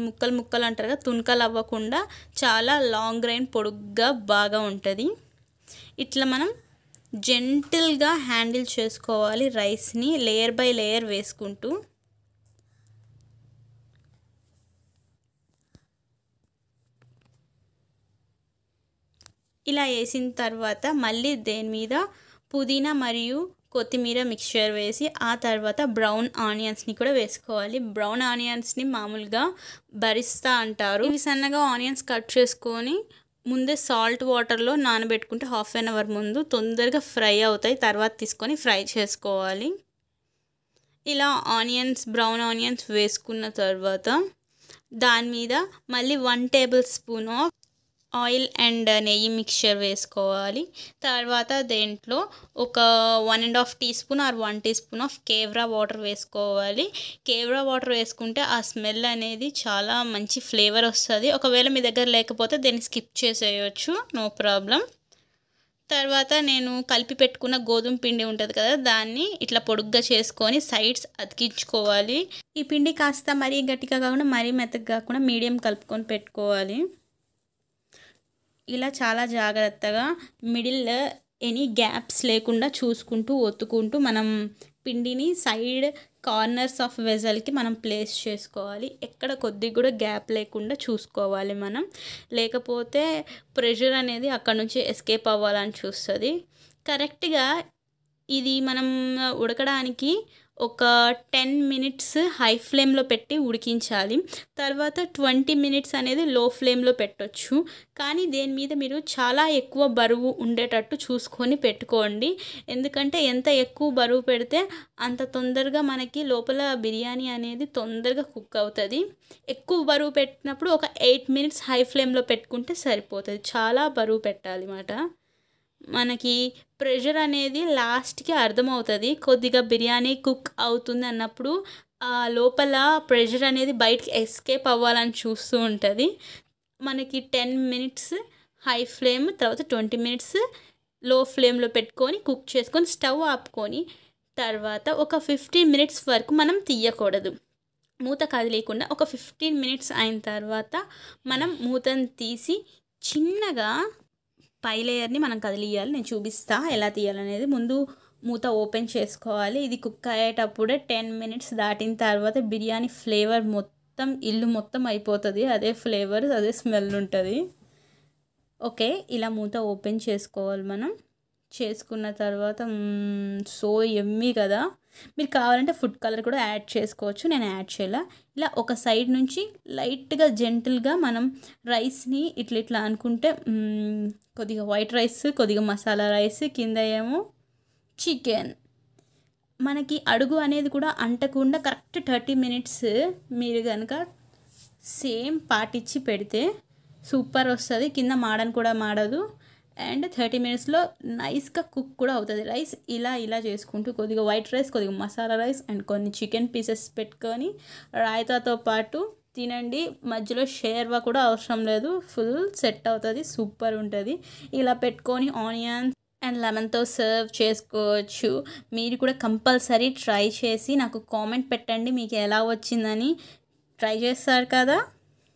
ముక్కలు ముక్కలు అంటారు కదా, తునకలు అవ్వకుండా చాలా లాంగ్ గ్రైన్ పొడుగ్గా బాగా ఉంటుంది. ఇట్లా మనం జెంటిల్గా హ్యాండిల్ చేసుకోవాలి రైస్ని, లేయర్ బై లేయర్ వేసుకుంటూ. ఇలా వేసిన తర్వాత మళ్ళీ దేని మీద పుదీనా మరియు కొత్తిమీర మిక్స్చర్ వేసి ఆ తర్వాత బ్రౌన్ ఆనియన్స్ని కూడా వేసుకోవాలి. బ్రౌన్ ఆనియన్స్ని మామూలుగా బరిస్తా అంటారు. ఇవి సన్నగా ఆనియన్స్ కట్ చేసుకొని ముందే సాల్ట్ వాటర్లో నానబెట్టుకుంటే హాఫ్ అన్ అవర్ ముందు తొందరగా ఫ్రై అవుతాయి. తర్వాత తీసుకొని ఫ్రై చేసుకోవాలి. ఇలా బ్రౌన్ ఆనియన్స్ వేసుకున్న తర్వాత దాని మీద మళ్ళీ 1 tablespoon of oil and నెయ్యి మిక్స్చర్ వేసుకోవాలి. తర్వాత దేంట్లో ఒక 1.5 teaspoon or 1 teaspoon of kewra water వేసుకోవాలి. కేవ్రా వాటర్ వేసుకుంటే ఆ స్మెల్ అనేది చాలా మంచి ఫ్లేవర్ వస్తుంది. ఒకవేళ మీ దగ్గర లేకపోతే దీన్ని స్కిప్ చేసేయచ్చు, నో ప్రాబ్లం. తర్వాత నేను కలిపి పెట్టుకున్న గోధుమ పిండి ఉంటుంది కదా, దాన్ని ఇట్లా పొడుగ్గా చేసుకొని సైడ్స్ అతికించుకోవాలి. ఈ పిండి కాస్త మరీ గట్టిగా కాకుండా మరీ మెత్తగా కాకుండా మీడియం కలుపుకొని పెట్టుకోవాలి. ఇలా చాలా జాగ్రత్తగా మిడిల్ ఎనీ గ్యాప్స్ లేకుండా చూసుకుంటూ ఒత్తుకుంటూ మనం పిండిని సైడ్ కార్నర్స్ ఆఫ్ వెజల్కి మనం ప్లేస్ చేసుకోవాలి. ఎక్కడ కొద్దిగా కూడా గ్యాప్ లేకుండా చూసుకోవాలి మనం, లేకపోతే ప్రెషర్ అనేది అక్కడ నుంచి ఎస్కేప్ అవ్వాలని చూస్తుంది. కరెక్ట్గా ఇది మనం ఉడకడానికి ఒక 10 మినిట్స్ హై ఫ్లేమ్లో పెట్టి ఉడికించాలి. తర్వాత 20 మినిట్స్ అనేది లో ఫ్లేమ్లో పెట్టొచ్చు. కానీ దేని మీద మీరు చాలా ఎక్కువ బరువు ఉండేటట్టు చూసుకొని పెట్టుకోండి. ఎందుకంటే ఎంత ఎక్కువ బరువు పెడితే అంత తొందరగా మనకి లోపల బిర్యానీ అనేది తొందరగా కుక్ అవుతుంది. ఎక్కువ బరువు పెట్టినప్పుడు ఒక 8 మినిట్స్ హై ఫ్లేమ్లో పెట్టుకుంటే సరిపోతుంది. చాలా బరువు పెట్టాలి అన్నమాట. మనకి ప్రెషర్ అనేది లాస్ట్కి అర్థమవుతుంది. కొద్దిగా బిర్యానీ కుక్ అవుతుంది అన్నప్పుడు ఆ లోపల ప్రెషర్ అనేది బయటికి ఎస్కేప్ అవ్వాలని చూస్తూ ఉంటుంది. మనకి 10 మినిట్స్ హై ఫ్లేమ్, తర్వాత 20 మినిట్స్ లో ఫ్లేమ్లో పెట్టుకొని కుక్ చేసుకొని స్టవ్ ఆపుకొని తర్వాత ఒక 15 మినిట్స్ వరకు మనం తీయకూడదు. మూత కదిలేయకుండా ఒక 15 మినిట్స్ అయిన తర్వాత మనం మూతను తీసి చిన్నగా పై లేయర్ని మనం కదిలియాలి. నేను చూపిస్తా ఎలా తీయాలనేది. ముందు మూత ఓపెన్ చేసుకోవాలి. ఇది కుక్ అయ్యేటప్పుడే 10 మినిట్స్ దాటిన తర్వాత బిర్యానీ ఫ్లేవర్ మొత్తం ఇల్లు మొత్తం అయిపోతుంది. అదే ఫ్లేవర్, అదే స్మెల్ ఉంటుంది. ఓకే, ఇలా మూత ఓపెన్ చేసుకోవాలి మనం. చేసుకున్న తర్వాత సో యమ్మీ కదా. మీరు కావాలంటే ఫుడ్ కలర్ కూడా యాడ్ చేసుకోవచ్చు, నేను యాడ్ చేయాల. ఇలా ఒక సైడ్ నుంచి లైట్గా జెంటిల్గా మనం రైస్ని ఇట్లా అనుకుంటే కొద్దిగా వైట్ రైస్, కొద్దిగా మసాలా రైస్, కింద ఏమో చికెన్. మనకి అడుగు అనేది కూడా అంటకుండా కరెక్ట్ 30 మినిట్స్ మీరు కనుక సేమ్ పాటించి పెడితే సూపర్ వస్తుంది. కింద మాడని కూడా మాడదు. అండ్ 30 మినిట్స్లో నైస్గా కుక్ కూడా అవుతుంది రైస్. ఇలా చేసుకుంటూ కొద్దిగా వైట్ రైస్, కొద్దిగా మసాలా రైస్ అండ్ కొన్ని చికెన్ పీసెస్ పెట్టుకొని రాయితాతో పాటు తినండి. మధ్యలో షేర్వా కూడా అవసరం లేదు, ఫుల్ సెట్ అవుతుంది, సూపర్ ఉంటుంది. ఇలా పెట్టుకొని ఆనియన్స్ అండ్ లెమన్తో సర్వ్ చేసుకోవచ్చు. మీరు కూడా కంపల్సరీ ట్రై చేసి నాకు కామెంట్ పెట్టండి మీకు ఎలా వచ్చిందని. ట్రై చేస్తారు కదా,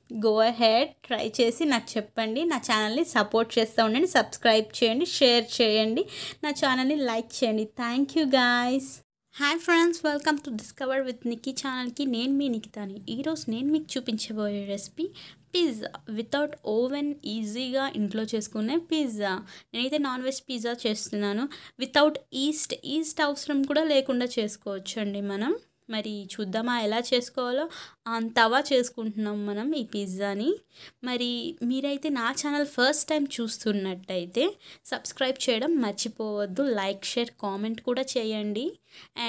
గో అహెడ్, ట్రై చేసి నాకు చెప్పండి. నా ఛానల్ని సపోర్ట్ చేస్తూ ఉండండి. సబ్స్క్రైబ్ చేయండి, షేర్ చేయండి, నా ఛానల్ని లైక్ చేయండి. Thank you guys. Hi friends, welcome to discover with Nikki ఛానల్కి. నేను మీ నిఖితాని. ఈరోజు నేను మీకు చూపించబోయే రెసిపీ పిజ్జా. వితౌట్ ఓవెన్ ఈజీగా ఇంట్లో చేసుకునే పిజ్జా. నేనైతే నాన్ వెజ్ పిజ్జా చేస్తున్నాను. వితౌట్ ఈస్ట్ అవసరం కూడా లేకుండా చేసుకోవచ్చు అండి మనం. మరి చూద్దామా ఎలా చేసుకోవాలో. అంతవా చేసుకుంటున్నాం మనం ఈ పిజ్జాని. మరి మీరైతే నా ఛానల్ ఫస్ట్ టైం చూస్తున్నట్టయితే సబ్స్క్రైబ్ చేయడం మర్చిపోవద్దు. లైక్, షేర్, కామెంట్ కూడా చేయండి.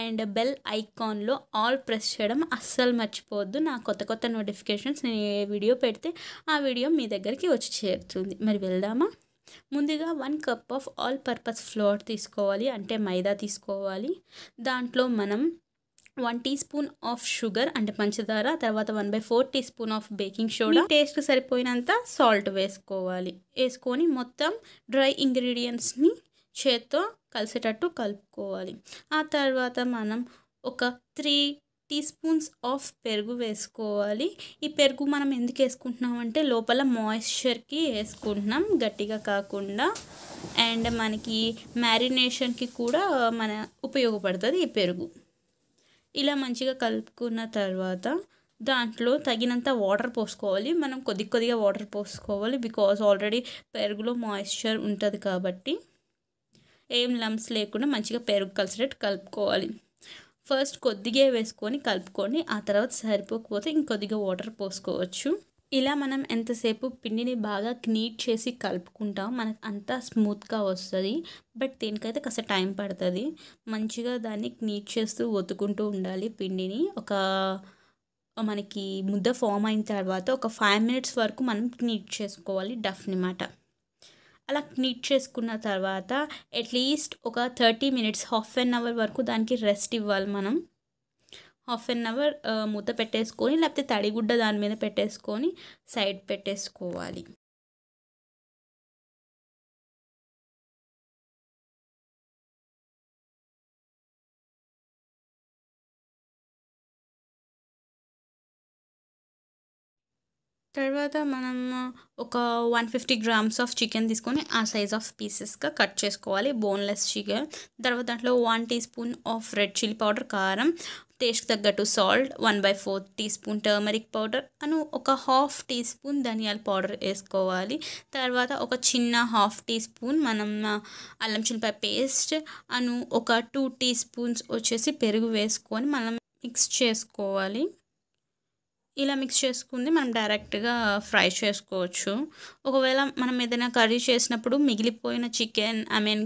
అండ్ బెల్ ఐకాన్లో ఆల్ ప్రెస్ చేయడం అస్సలు మర్చిపోవద్దు. నా కొత్త కొత్త నోటిఫికేషన్స్ నేను ఏ వీడియో పెడితే ఆ వీడియో మీ దగ్గరికి వచ్చి చేరుతుంది. మరి వెళ్దామా? ముందుగా 1 cup of all purpose floor తీసుకోవాలి, అంటే మైదా తీసుకోవాలి. దాంట్లో మనం 1 టీ స్పూన్ ఆఫ్ షుగర్ అంటే పంచదార, తర్వాత 1/4 teaspoon of baking soda, టేస్ట్కి సరిపోయినంత సాల్ట్ వేసుకోవాలి. వేసుకొని మొత్తం డ్రై ఇంగ్రీడియంట్స్ని చేత్తో కలిసేటట్టు కలుపుకోవాలి. ఆ తర్వాత మనం ఒక 3 టీ స్పూన్స్ ఆఫ్ పెరుగు వేసుకోవాలి. ఈ పెరుగు మనం ఎందుకు వేసుకుంటున్నామంటే లోపల మాయిశ్చర్కి వేసుకుంటున్నాం, గట్టిగా కాకుండా. అండ్ మనకి మ్యారినేషన్కి కూడా ఉపయోగపడుతుంది ఈ పెరుగు. ఇలా మంచిగా కలుపుకున్న తర్వాత దాంట్లో తగినంత వాటర్ పోసుకోవాలి. మనం కొద్దిగా వాటర్ పోసుకోవాలి, బికాజ్ ఆల్రెడీ పెరుగులో మాయిశ్చర్ ఉంటుంది కాబట్టి. ఏం లంప్స్ లేకుండా మంచిగా పెరుగు కలిసేటట్టు కలుపుకోవాలి. ఫస్ట్ కొద్దిగా వేసుకొని కలుపుకొని ఆ తర్వాత సరిపోకపోతే ఇంకొద్దిగా వాటర్ పోసుకోవచ్చు. ఇలా మనం ఎంతసేపు పిండిని బాగా నీట్ చేసి కలుపుకుంటాం మనకు అంతా స్మూత్గా వస్తుంది. బట్ దీనికైతే కాస్త టైం పడుతుంది. మంచిగా దాన్ని నీట్ చేస్తూ ఒత్తుకుంటూ ఉండాలి పిండిని. మనకి ముద్ద ఫామ్ అయిన తర్వాత ఒక 5 మినిట్స్ వరకు మనం నీట్ చేసుకోవాలి డఫ్ అన్నమాట. అలా నీట్ చేసుకున్న తర్వాత అట్లీస్ట్ ఒక 30 మినిట్స్, హాఫ్ అన్ అవర్ వరకు దానికి రెస్ట్ ఇవ్వాలి మనం. హాఫ్ అన్ అవర్ మూత పెట్టేసుకొని, లేకపోతే తడిగుడ్డ దాని మీద పెట్టేసుకొని సైడ్ పెట్టేసుకోవాలి. తర్వాత మనం ఒక 150 గ్రామ్స్ ఆఫ్ చికెన్ తీసుకొని ఆ సైజ్ ఆఫ్ పీసెస్గా కట్ చేసుకోవాలి, బోన్లెస్ చికెన్. తర్వాత దాంట్లో 1 teaspoon of red chilli powder, కారం, టేస్ట్ తగ్గట్టు salt, 1/4 teaspoon turmeric powder ఒక హాఫ్ టీ స్పూన్ ధనియాల పౌడర్ వేసుకోవాలి. తర్వాత ఒక చిన్న హాఫ్ టీ స్పూన్ మనం అల్లం చిల్లిపాయ పేస్ట్ ఒక 2 టీ స్పూన్స్ వచ్చేసి పెరుగు వేసుకొని మనం మిక్స్ చేసుకోవాలి. ఇలా మిక్స్ చేసుకుంది మనం డైరెక్ట్గా ఫ్రై చేసుకోవచ్చు. ఒకవేళ మనం ఏదైనా కర్రీ చేసినప్పుడు మిగిలిపోయిన చికెన్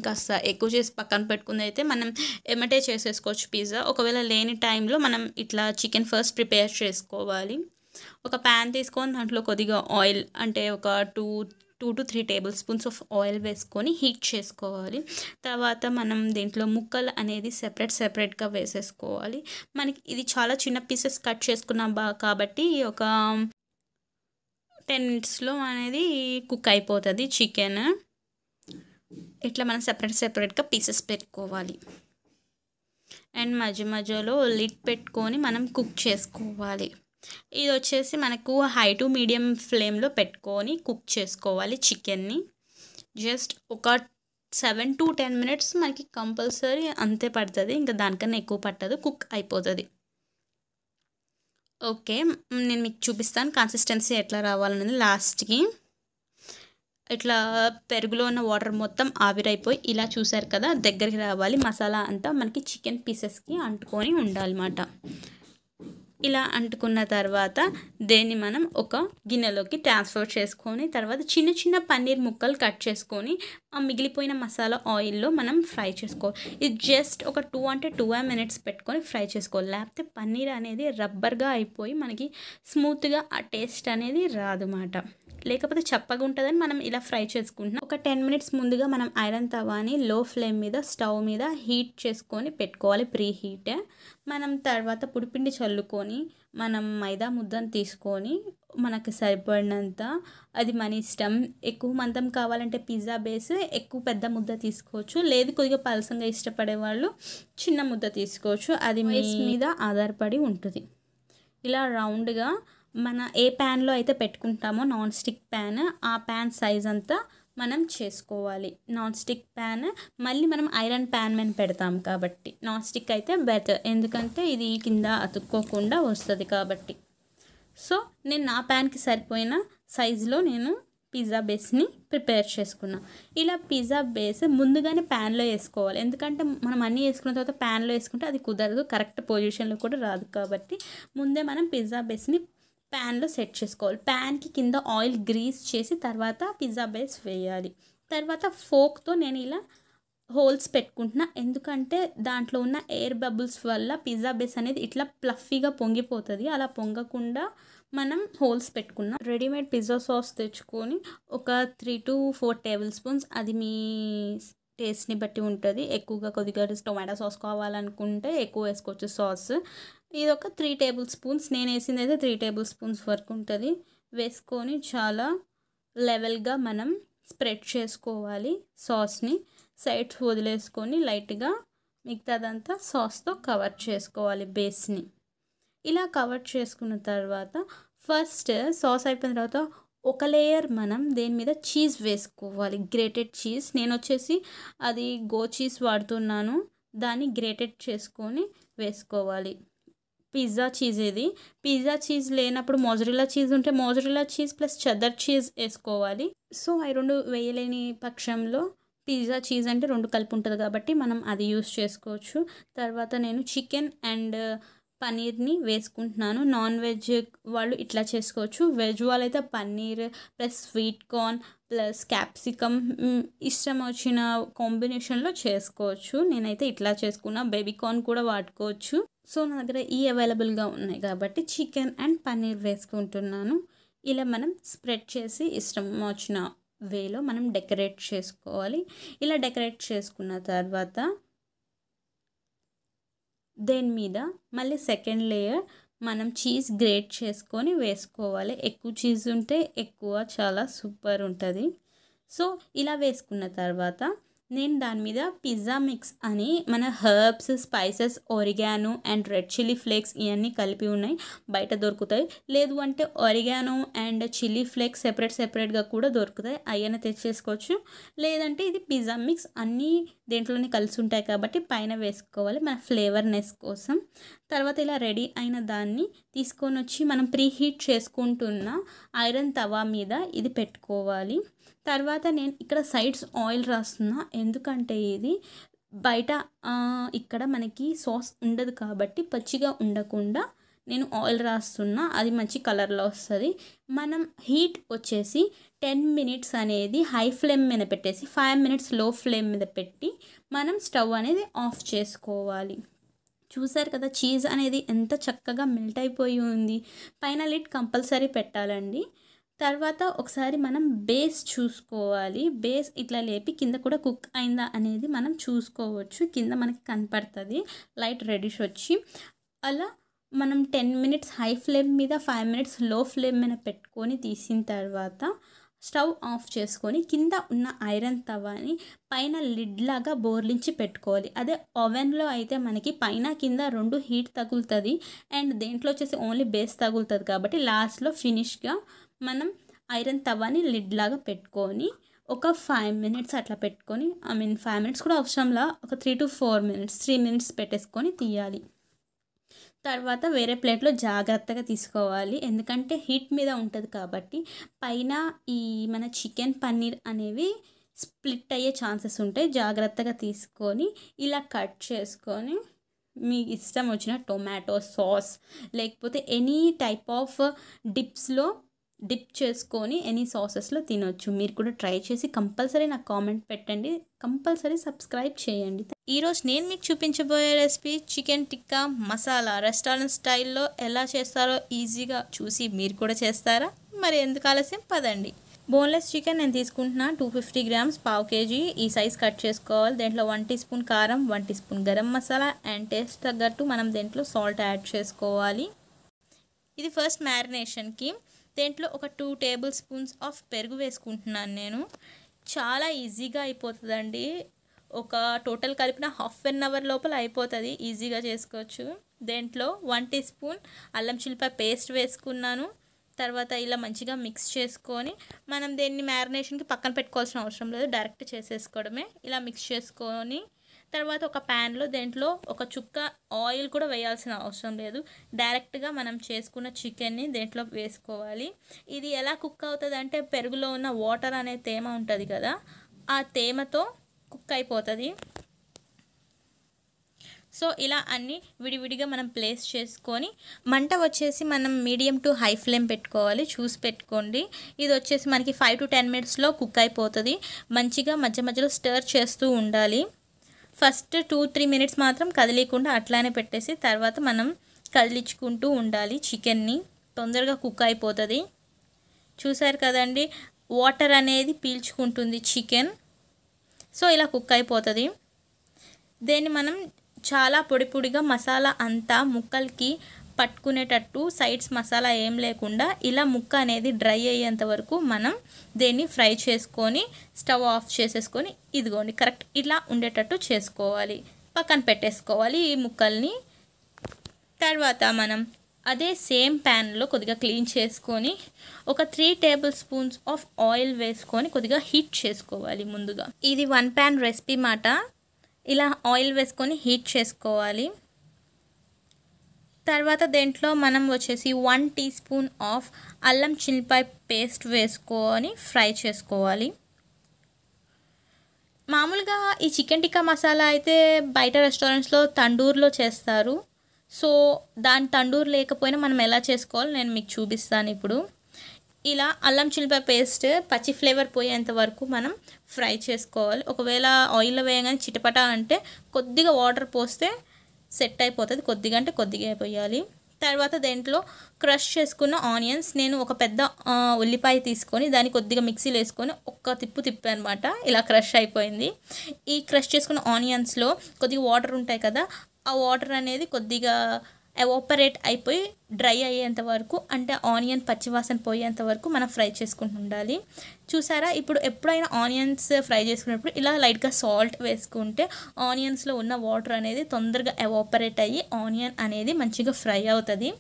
కాస్త ఎక్కువ చేసి పక్కన పెట్టుకుంది అయితే మనం ఎమ్మటే చేసేసుకోవచ్చు పిజ్జా. ఒకవేళ లేని టైంలో మనం ఇట్లా చికెన్ ఫస్ట్ ప్రిపేర్ చేసుకోవాలి. ఒక ప్యాన్ తీసుకొని దాంట్లో కొద్దిగా ఆయిల్ అంటే ఒక 2 to 3 table spoons of oil వేసుకొని హీట్ చేసుకోవాలి. తర్వాత మనం దీంట్లో ముక్కలు అనేది సెపరేట్గా వేసేసుకోవాలి. మనకి ఇది చాలా చిన్న పీసెస్ కట్ చేసుకున్నాం కాబట్టి ఒక 10 మినిట్స్లో అనేది కుక్ అయిపోతుంది చికెన్. ఇట్లా మనం సెపరేట్గా పీసెస్ పెట్టుకోవాలి. అండ్ మధ్యలో లిడ్ పెట్టుకొని మనం కుక్ చేసుకోవాలి. ఇది వచ్చేసి మనకు హై టు మీడియం ఫ్లేమ్లో పెట్టుకొని కుక్ చేసుకోవాలి చికెన్ని. జస్ట్ ఒక 7 to 10 మినిట్స్ మనకి కంపల్సరీ అంతే పడుతుంది, ఇంకా దానికన్నా ఎక్కువ పట్టదు, కుక్ అయిపోతుంది. ఓకే, నేను మీకు చూపిస్తాను కన్సిస్టెన్సీ ఎట్లా రావాలనేది. లాస్ట్కి ఇట్లా పెరుగులో ఉన్న వాటర్ మొత్తం ఆవిరైపోయి ఇలా చూసారు కదా దగ్గరికి రావాలి. మసాలా అంతా మనకి చికెన్ పీసెస్కి అంటుకొని ఉండాలన్నమాట. ఇలా అంటుకున్న తర్వాత దీన్ని మనం ఒక గిన్నెలోకి ట్రాన్స్ఫర్ చేసుకొని తర్వాత చిన్న పన్నీర్ ముక్కలు కట్ చేసుకొని ఆ మిగిలిపోయిన మసాలా ఆయిల్లో మనం ఫ్రై చేసుకోవాలి. ఇది జస్ట్ ఒక 2 మినిట్స్ పెట్టుకొని ఫ్రై చేసుకోవాలి. లేకపోతే పన్నీర్ అనేది రబ్బర్గా అయిపోయి మనకి స్మూత్గా ఆ టేస్ట్ అనేది రాదు అన్నమాట. లేకపోతే చప్పగా ఉంటుందని మనం ఇలా ఫ్రై చేసుకుంటున్నాం. ఒక 10 మినిట్స్ ముందుగా మనం ఐరన్ తవాని లో ఫ్లేమ్ మీద స్టవ్ మీద హీట్ చేసుకొని పెట్టుకోవాలి, ప్రీ హీట్. మనం తర్వాత పొడిపిండి చల్లుకొని మనం మైదా ముద్దను తీసుకొని మనకు సరిపడినంత, అది మన ఇష్టం. ఎక్కువ మందం కావాలంటే పిజ్జా బేస్ ఎక్కువ పెద్ద ముద్ద తీసుకోవచ్చు, లేదు కొద్దిగా పలసంగా ఇష్టపడే వాళ్ళు చిన్న ముద్ద తీసుకోవచ్చు, అది మీ మీద ఆధారపడి ఉంటుంది. ఇలా రౌండ్గా మన ఏ ప్యాన్లో అయితే పెట్టుకుంటామో నాన్ స్టిక్ ప్యాన్, ఆ ప్యాన్ సైజ్ అంతా మనం చేసుకోవాలి. నాన్ స్టిక్ ప్యాన్ మళ్ళీ మనం ఐరన్ ప్యాన్ మీద పెడతాం కాబట్టి నాన్ స్టిక్ అయితే బెటర్, ఎందుకంటే ఇది కింద అతుక్కోకుండా వస్తుంది కాబట్టి. సో నేను నా ప్యాన్కి సరిపోయిన సైజులో నేను పిజ్జా బేస్ని ప్రిపేర్ చేసుకున్నా. ఇలా పిజ్జా బేస్ ముందుగానే ప్యాన్లో వేసుకోవాలి, ఎందుకంటే మనం అన్నీ వేసుకున్న తర్వాత ప్యాన్లో వేసుకుంటే అది కుదరదు, కరెక్ట్ పొజిషన్లో కూడా రాదు. కాబట్టి ముందే మనం పిజ్జా బేస్ని ప్యాన్లో సెట్ చేసుకోవాలి. ప్యాన్కి కింద ఆయిల్ గ్రీస్ చేసి తర్వాత పిజ్జా బేస్ వేయాలి. తర్వాత ఫోక్తో నేను ఇలా హోల్స్ పెట్టుకుంటున్నా, ఎందుకంటే దాంట్లో ఉన్న ఎయిర్ బబుల్స్ వల్ల పిజ్జా బేస్ అనేది ఇట్లా ప్లఫీగా పొంగిపోతుంది. అలా పొంగకుండా మనం హోల్స్ పెట్టుకున్నాం. రెడీమేడ్ పిజ్జా సాస్ తెచ్చుకొని ఒక 3 to 4 టేబుల్ స్పూన్స్, అది మీ టేస్ట్ని బట్టి ఉంటుంది. ఎక్కువగా కొద్దిగా టొమాటో సాస్ కావాలనుకుంటే ఎక్కువ వేసుకోవచ్చు సాస్. ఇది ఒక 3 టేబుల్ స్పూన్స్, నేను వేసింది అయితే 3 టేబుల్ స్పూన్స్ వరకు ఉంటుంది. వేసుకొని చాలా లెవెల్గా మనం స్ప్రెడ్ చేసుకోవాలి. సాస్ని సైడ్స్ వదిలేసుకొని లైట్గా మిగతాదంతా సాస్తో కవర్ చేసుకోవాలి బేస్ని. ఇలా కవర్ చేసుకున్న తర్వాత ఫస్ట్ సాస్ అయిపోయిన తర్వాత ఒక లేయర్ మనం దేని మీద చీజ్ వేసుకోవాలి, గ్రేటెడ్ చీజ్. నేను వచ్చేసి అది గో చీజ్ వాడుతున్నాను, దాన్ని గ్రేటెడ్ చేసుకొని వేసుకోవాలి. పిజ్జా చీజ్ ఇది. పిజ్జా చీజ్ లేనప్పుడు మోజరెల్లా చీజ్ ఉంటే mozzarella cheese plus cheddar cheese వేసుకోవాలి. సో అవి రెండు వేయలేని పక్షంలో పిజ్జా చీజ్ అంటే 2 కలిపి ఉంటుంది కాబట్టి మనం అది యూస్ చేసుకోవచ్చు. తర్వాత నేను చికెన్ అండ్ పన్నీర్ని వేసుకుంటున్నాను. నాన్ వెజ్ వాళ్ళు ఇట్లా చేసుకోవచ్చు, వెజ్ వాళ్ళు అయితే paneer plus sweet corn plus capsicum ఇష్టం వచ్చిన కాంబినేషన్లో చేసుకోవచ్చు. నేనైతే ఇట్లా చేసుకున్నా, బేబీ కార్న్ కూడా వాడుకోవచ్చు. సో నా దగ్గర ఈ అవైలబుల్గా ఉన్నాయి కాబట్టి చికెన్ అండ్ పన్నీర్ వేసుకుంటున్నాను. ఇలా మనం స్ప్రెడ్ చేసి ఇష్టం వచ్చిన వేలో మనం డెకరేట్ చేసుకోవాలి. ఇలా డెకరేట్ చేసుకున్న తర్వాత దేని మీద మళ్ళీ సెకండ్ లేయర్ మనం చీజ్ గ్రేట్ చేసుకొని వేసుకోవాలి. ఎక్కువ చీజ్ ఉంటే ఎక్కువ, చాలా సూపర్ ఉంటుంది. సో ఇలా వేసుకున్న తర్వాత నేను దాని మీద పిజ్జా మిక్స్ అని మన herbs, spices, oregano and red chilli flakes ఇవన్నీ కలిపి ఉన్నాయి, బయట దొరుకుతాయి. లేదు అంటే ఒరిగానో అండ్ చిల్లీ ఫ్లేక్స్ సెపరేట్గా కూడా దొరుకుతాయి, అవన్నీ తెచ్చేసుకోవచ్చు. లేదంటే ఇది పిజ్జా మిక్స్ అన్నీ దేంట్లోనే కలిసి ఉంటాయి కాబట్టి పైన వేసుకోవాలి మన ఫ్లేవర్నెస్ కోసం. తర్వాత ఇలా రెడీ అయిన దాన్ని తీసుకొని వచ్చి మనం ప్రీ హీట్ చేసుకుంటున్న ఐరన్ తవా మీద ఇది పెట్టుకోవాలి. తర్వాత నేను ఇక్కడ సైడ్స్ ఆయిల్ రాస్తున్నా, ఎందుకంటే ఇది బయట ఇక్కడ మనకి సాస్ ఉండదు కాబట్టి పచ్చిగా ఉండకుండా నేను ఆయిల్ రాస్తున్నా, అది మంచి కలర్లో వస్తుంది. మనం హీట్ వచ్చేసి 10 minutes అనేది హై ఫ్లేమ్ మీద పెట్టేసి 5 minutes లో ఫ్లేమ్ మీద పెట్టి మనం స్టవ్ అనేది ఆఫ్ చేసుకోవాలి. చూసారు కదా చీజ్ అనేది ఎంత చక్కగా మెల్ట్ అయిపోయి ఉంది. పైన లిడ్ కంపల్సరీ పెట్టాలండి. తర్వాత ఒకసారి మనం బేస్ చూసుకోవాలి. బేస్ ఇట్లా లేపి కింద కూడా కుక్ అయిందా అనేది మనం చూసుకోవచ్చు. కింద మనకి కనపడుతుంది లైట్ రెడిష్ వచ్చి. అలా మనం 10 minutes హై ఫ్లేమ్ మీద 5 minutes లో ఫ్లేమ్ మీద పెట్టుకొని తీసిన తర్వాత స్టవ్ ఆఫ్ చేసుకొని కింద ఉన్న ఐరన్ తవాని పైన లిడ్ లాగా బోర్లించి పెట్టుకోవాలి. అదే ఓవెన్లో అయితే మనకి పైన కింద 2 హీట్ తగులుతుంది అండ్ దేంట్లో వచ్చేసి ఓన్లీ బేస్ తగులుతుంది కాబట్టి లాస్ట్లో ఫినిష్గా మనం ఐరన్ తవాని లిడ్ లాగా పెట్టుకొని ఒక 5 minutes అట్లా పెట్టుకొని 5 minutes కూడా అవసరంలా, ఒక 3 to 4 minutes 3 minutes పెట్టేసుకొని తీయాలి. తర్వాత వేరే ప్లేట్లో జాగ్రత్తగా తీసుకోవాలి, ఎందుకంటే హీట్ మీద ఉంటుంది కాబట్టి పైన ఈ మన చికెన్ పన్నీర్ అనేవి స్ప్లిట్ అయ్యే ఛాన్సెస్ ఉంటాయి. జాగ్రత్తగా తీసుకొని ఇలా కట్ చేసుకొని మీకు ఇష్టం వచ్చిన టొమాటో సాస్ లేకపోతే ఎనీ టైప్ ఆఫ్ డిప్స్లో డిప్ చేసుకొని ఎనీ సాసెస్లో తినొచ్చు. మీరు కూడా ట్రై చేసి కంపల్సరీ నాకు కామెంట్ పెట్టండి, కంపల్సరీ సబ్స్క్రైబ్ చేయండి. ఈరోజు నేను మీకు చూపించబోయే recipe chicken tikka masala. Restaurant స్టైల్లో ఎలా చేస్తారో ఈజీగా చూసి మీరు కూడా చేస్తారా? మరి ఎందుకు ఆలస్యం, పదండి. బోన్లెస్ చికెన్ నేను తీసుకుంటున్నా 250 grams, 1/2 kg. ఈ సైజ్ కట్ చేసుకోవాలి. దేంట్లో 1 teaspoon కారం, 1 teaspoon garam masala and taste తగ్గట్టు మనం దేంట్లో సాల్ట్ యాడ్ చేసుకోవాలి. ఇది ఫస్ట్ మ్యారినేషన్కి దేంట్లో ఒక 2 tablespoons ఆఫ్ పెరుగు వేసుకుంటున్నాను నేను. చాలా ఈజీగా అయిపోతుందండి, ఒక టోటల్ కలిపిన 1/2 hour లోపల అయిపోతుంది, ఈజీగా చేసుకోవచ్చు. దేంట్లో 1 teaspoon అల్లం చిల్లిపాయ పేస్ట్ వేసుకున్నాను. తర్వాత ఇలా మంచిగా మిక్స్ చేసుకొని మనం దీన్ని మ్యారినేషన్కి పక్కన పెట్టుకోవాల్సిన అవసరం లేదు, డైరెక్ట్ చేసేసుకోవడమే. ఇలా మిక్స్ చేసుకొని తర్వాత ఒక ప్యాన్లో దేంట్లో ఒక చుక్క ఆయిల్ కూడా వేయాల్సిన అవసరం లేదు. డైరెక్ట్గా మనం చేసుకున్న చికెన్ని దేంట్లో వేసుకోవాలి. ఇది ఎలా కుక్ అవుతుంది అంటే పెరుగులో ఉన్న వాటర్ అనే తేమ ఉంటుంది కదా, ఆ తేమతో కుక్ అయిపోతుంది. సో ఇలా అన్నీ విడివిడిగా మనం ప్లేస్ చేసుకొని మంట వచ్చేసి మనం మీడియం టు హై ఫ్లేమ్ పెట్టుకోవాలి. చూసి పెట్టుకోండి. ఇది వచ్చేసి మనకి 5 to 10 minutesలో కుక్ అయిపోతుంది. మంచిగా మధ్య మధ్యలో స్టర్ చేస్తూ ఉండాలి. ఫస్ట్ 2-3 minutes మాత్రం కదిలీకుండా అట్లానే పెట్టేసి తర్వాత మనం కదిలించుకుంటూ ఉండాలి. చికెన్ని తొందరగా కుక్ అయిపోతుంది. చూసారు కదండి, వాటర్ అనేది పీల్చుకుంటుంది చికెన్. సో ఇలా కుక్ అయిపోతుంది. దీన్ని మనం చాలా పొడి పొడిగా మసాలా అంతా ముక్కలకి పట్టుకునేటట్టు సైడ్స్ మసాలా ఏం లేకుండా ఇలా ముక్క అనేది డ్రై అయ్యేంత వరకు మనం దీన్ని ఫ్రై చేసుకొని స్టవ్ ఆఫ్ చేసేసుకొని ఇదిగోండి కరెక్ట్ ఇలా ఉండేటట్టు చేసుకోవాలి. పక్కన పెట్టేసుకోవాలి ఈ ముక్కల్ని. తర్వాత మనం అదే సేమ్ ప్యాన్లో కొద్దిగా క్లీన్ చేసుకొని ఒక 3 tablespoons ఆఫ్ ఆయిల్ వేసుకొని కొద్దిగా హీట్ చేసుకోవాలి. ముందుగా ఇది 1 pan రెసిపీ మాట. ఇలా ఆయిల్ వేసుకొని హీట్ చేసుకోవాలి. తర్వాత దేంట్లో మనం వచ్చేసి 1 teaspoon ఆఫ్ అల్లం చిల్లిపాయ పేస్ట్ వేసుకొని ఫ్రై చేసుకోవాలి. మామూలుగా ఈ చికెన్ టిక్కా మసాలా అయితే బయట రెస్టారెంట్స్లో తండూర్లో చేస్తారు. సో దాని తండూరు లేకపోయినా మనం ఎలా చేసుకోవాలో నేను మీకు చూపిస్తాను ఇప్పుడు. ఇలా అల్లం చిల్లిపాయ పేస్ట్ పచ్చి ఫ్లేవర్ పోయేంత వరకు మనం ఫ్రై చేసుకోవాలి. ఒకవేళ ఆయిల్లో వేయగానే చిటపట అంటే కొద్దిగా వాటర్ పోస్తే సెట్ అయిపోతుంది. కొద్దిగా అంటే కొద్దిగా పోయాలి. తర్వాత దేంట్లో క్రష్ చేసుకున్న ఆనియన్స్, నేను ఒక పెద్ద ఉల్లిపాయ తీసుకొని దాన్ని కొద్దిగా మిక్సీలో వేసుకొని ఒక్క తిప్పాను అనమాట. ఇలా క్రష్ అయిపోయింది. ఈ క్రష్ చేసుకున్న ఆనియన్స్లో కొద్దిగా వాటర్ ఉంటాయి కదా, ఆ వాటర్ అనేది కొద్దిగా ఎవాపరేట్ అయిపోయి డ్రై అయ్యేంత వరకు, అంటే ఆనియన్ పచ్చివాసన పోయేంత వరకు మనం ఫ్రై చేసుకుంటూ ఉండాలి. చూసారా, ఇప్పుడు ఎప్పుడైనా ఆనియన్స్ ఫ్రై చేసుకున్నప్పుడు ఇలా లైట్గా సాల్ట్ వేసుకుంటే ఆనియన్స్లో ఉన్న వాటర్ అనేది తొందరగా ఎవాపరేట్ అయ్యి ఆనియన్ అనేది మంచిగా ఫ్రై అవుతుంది.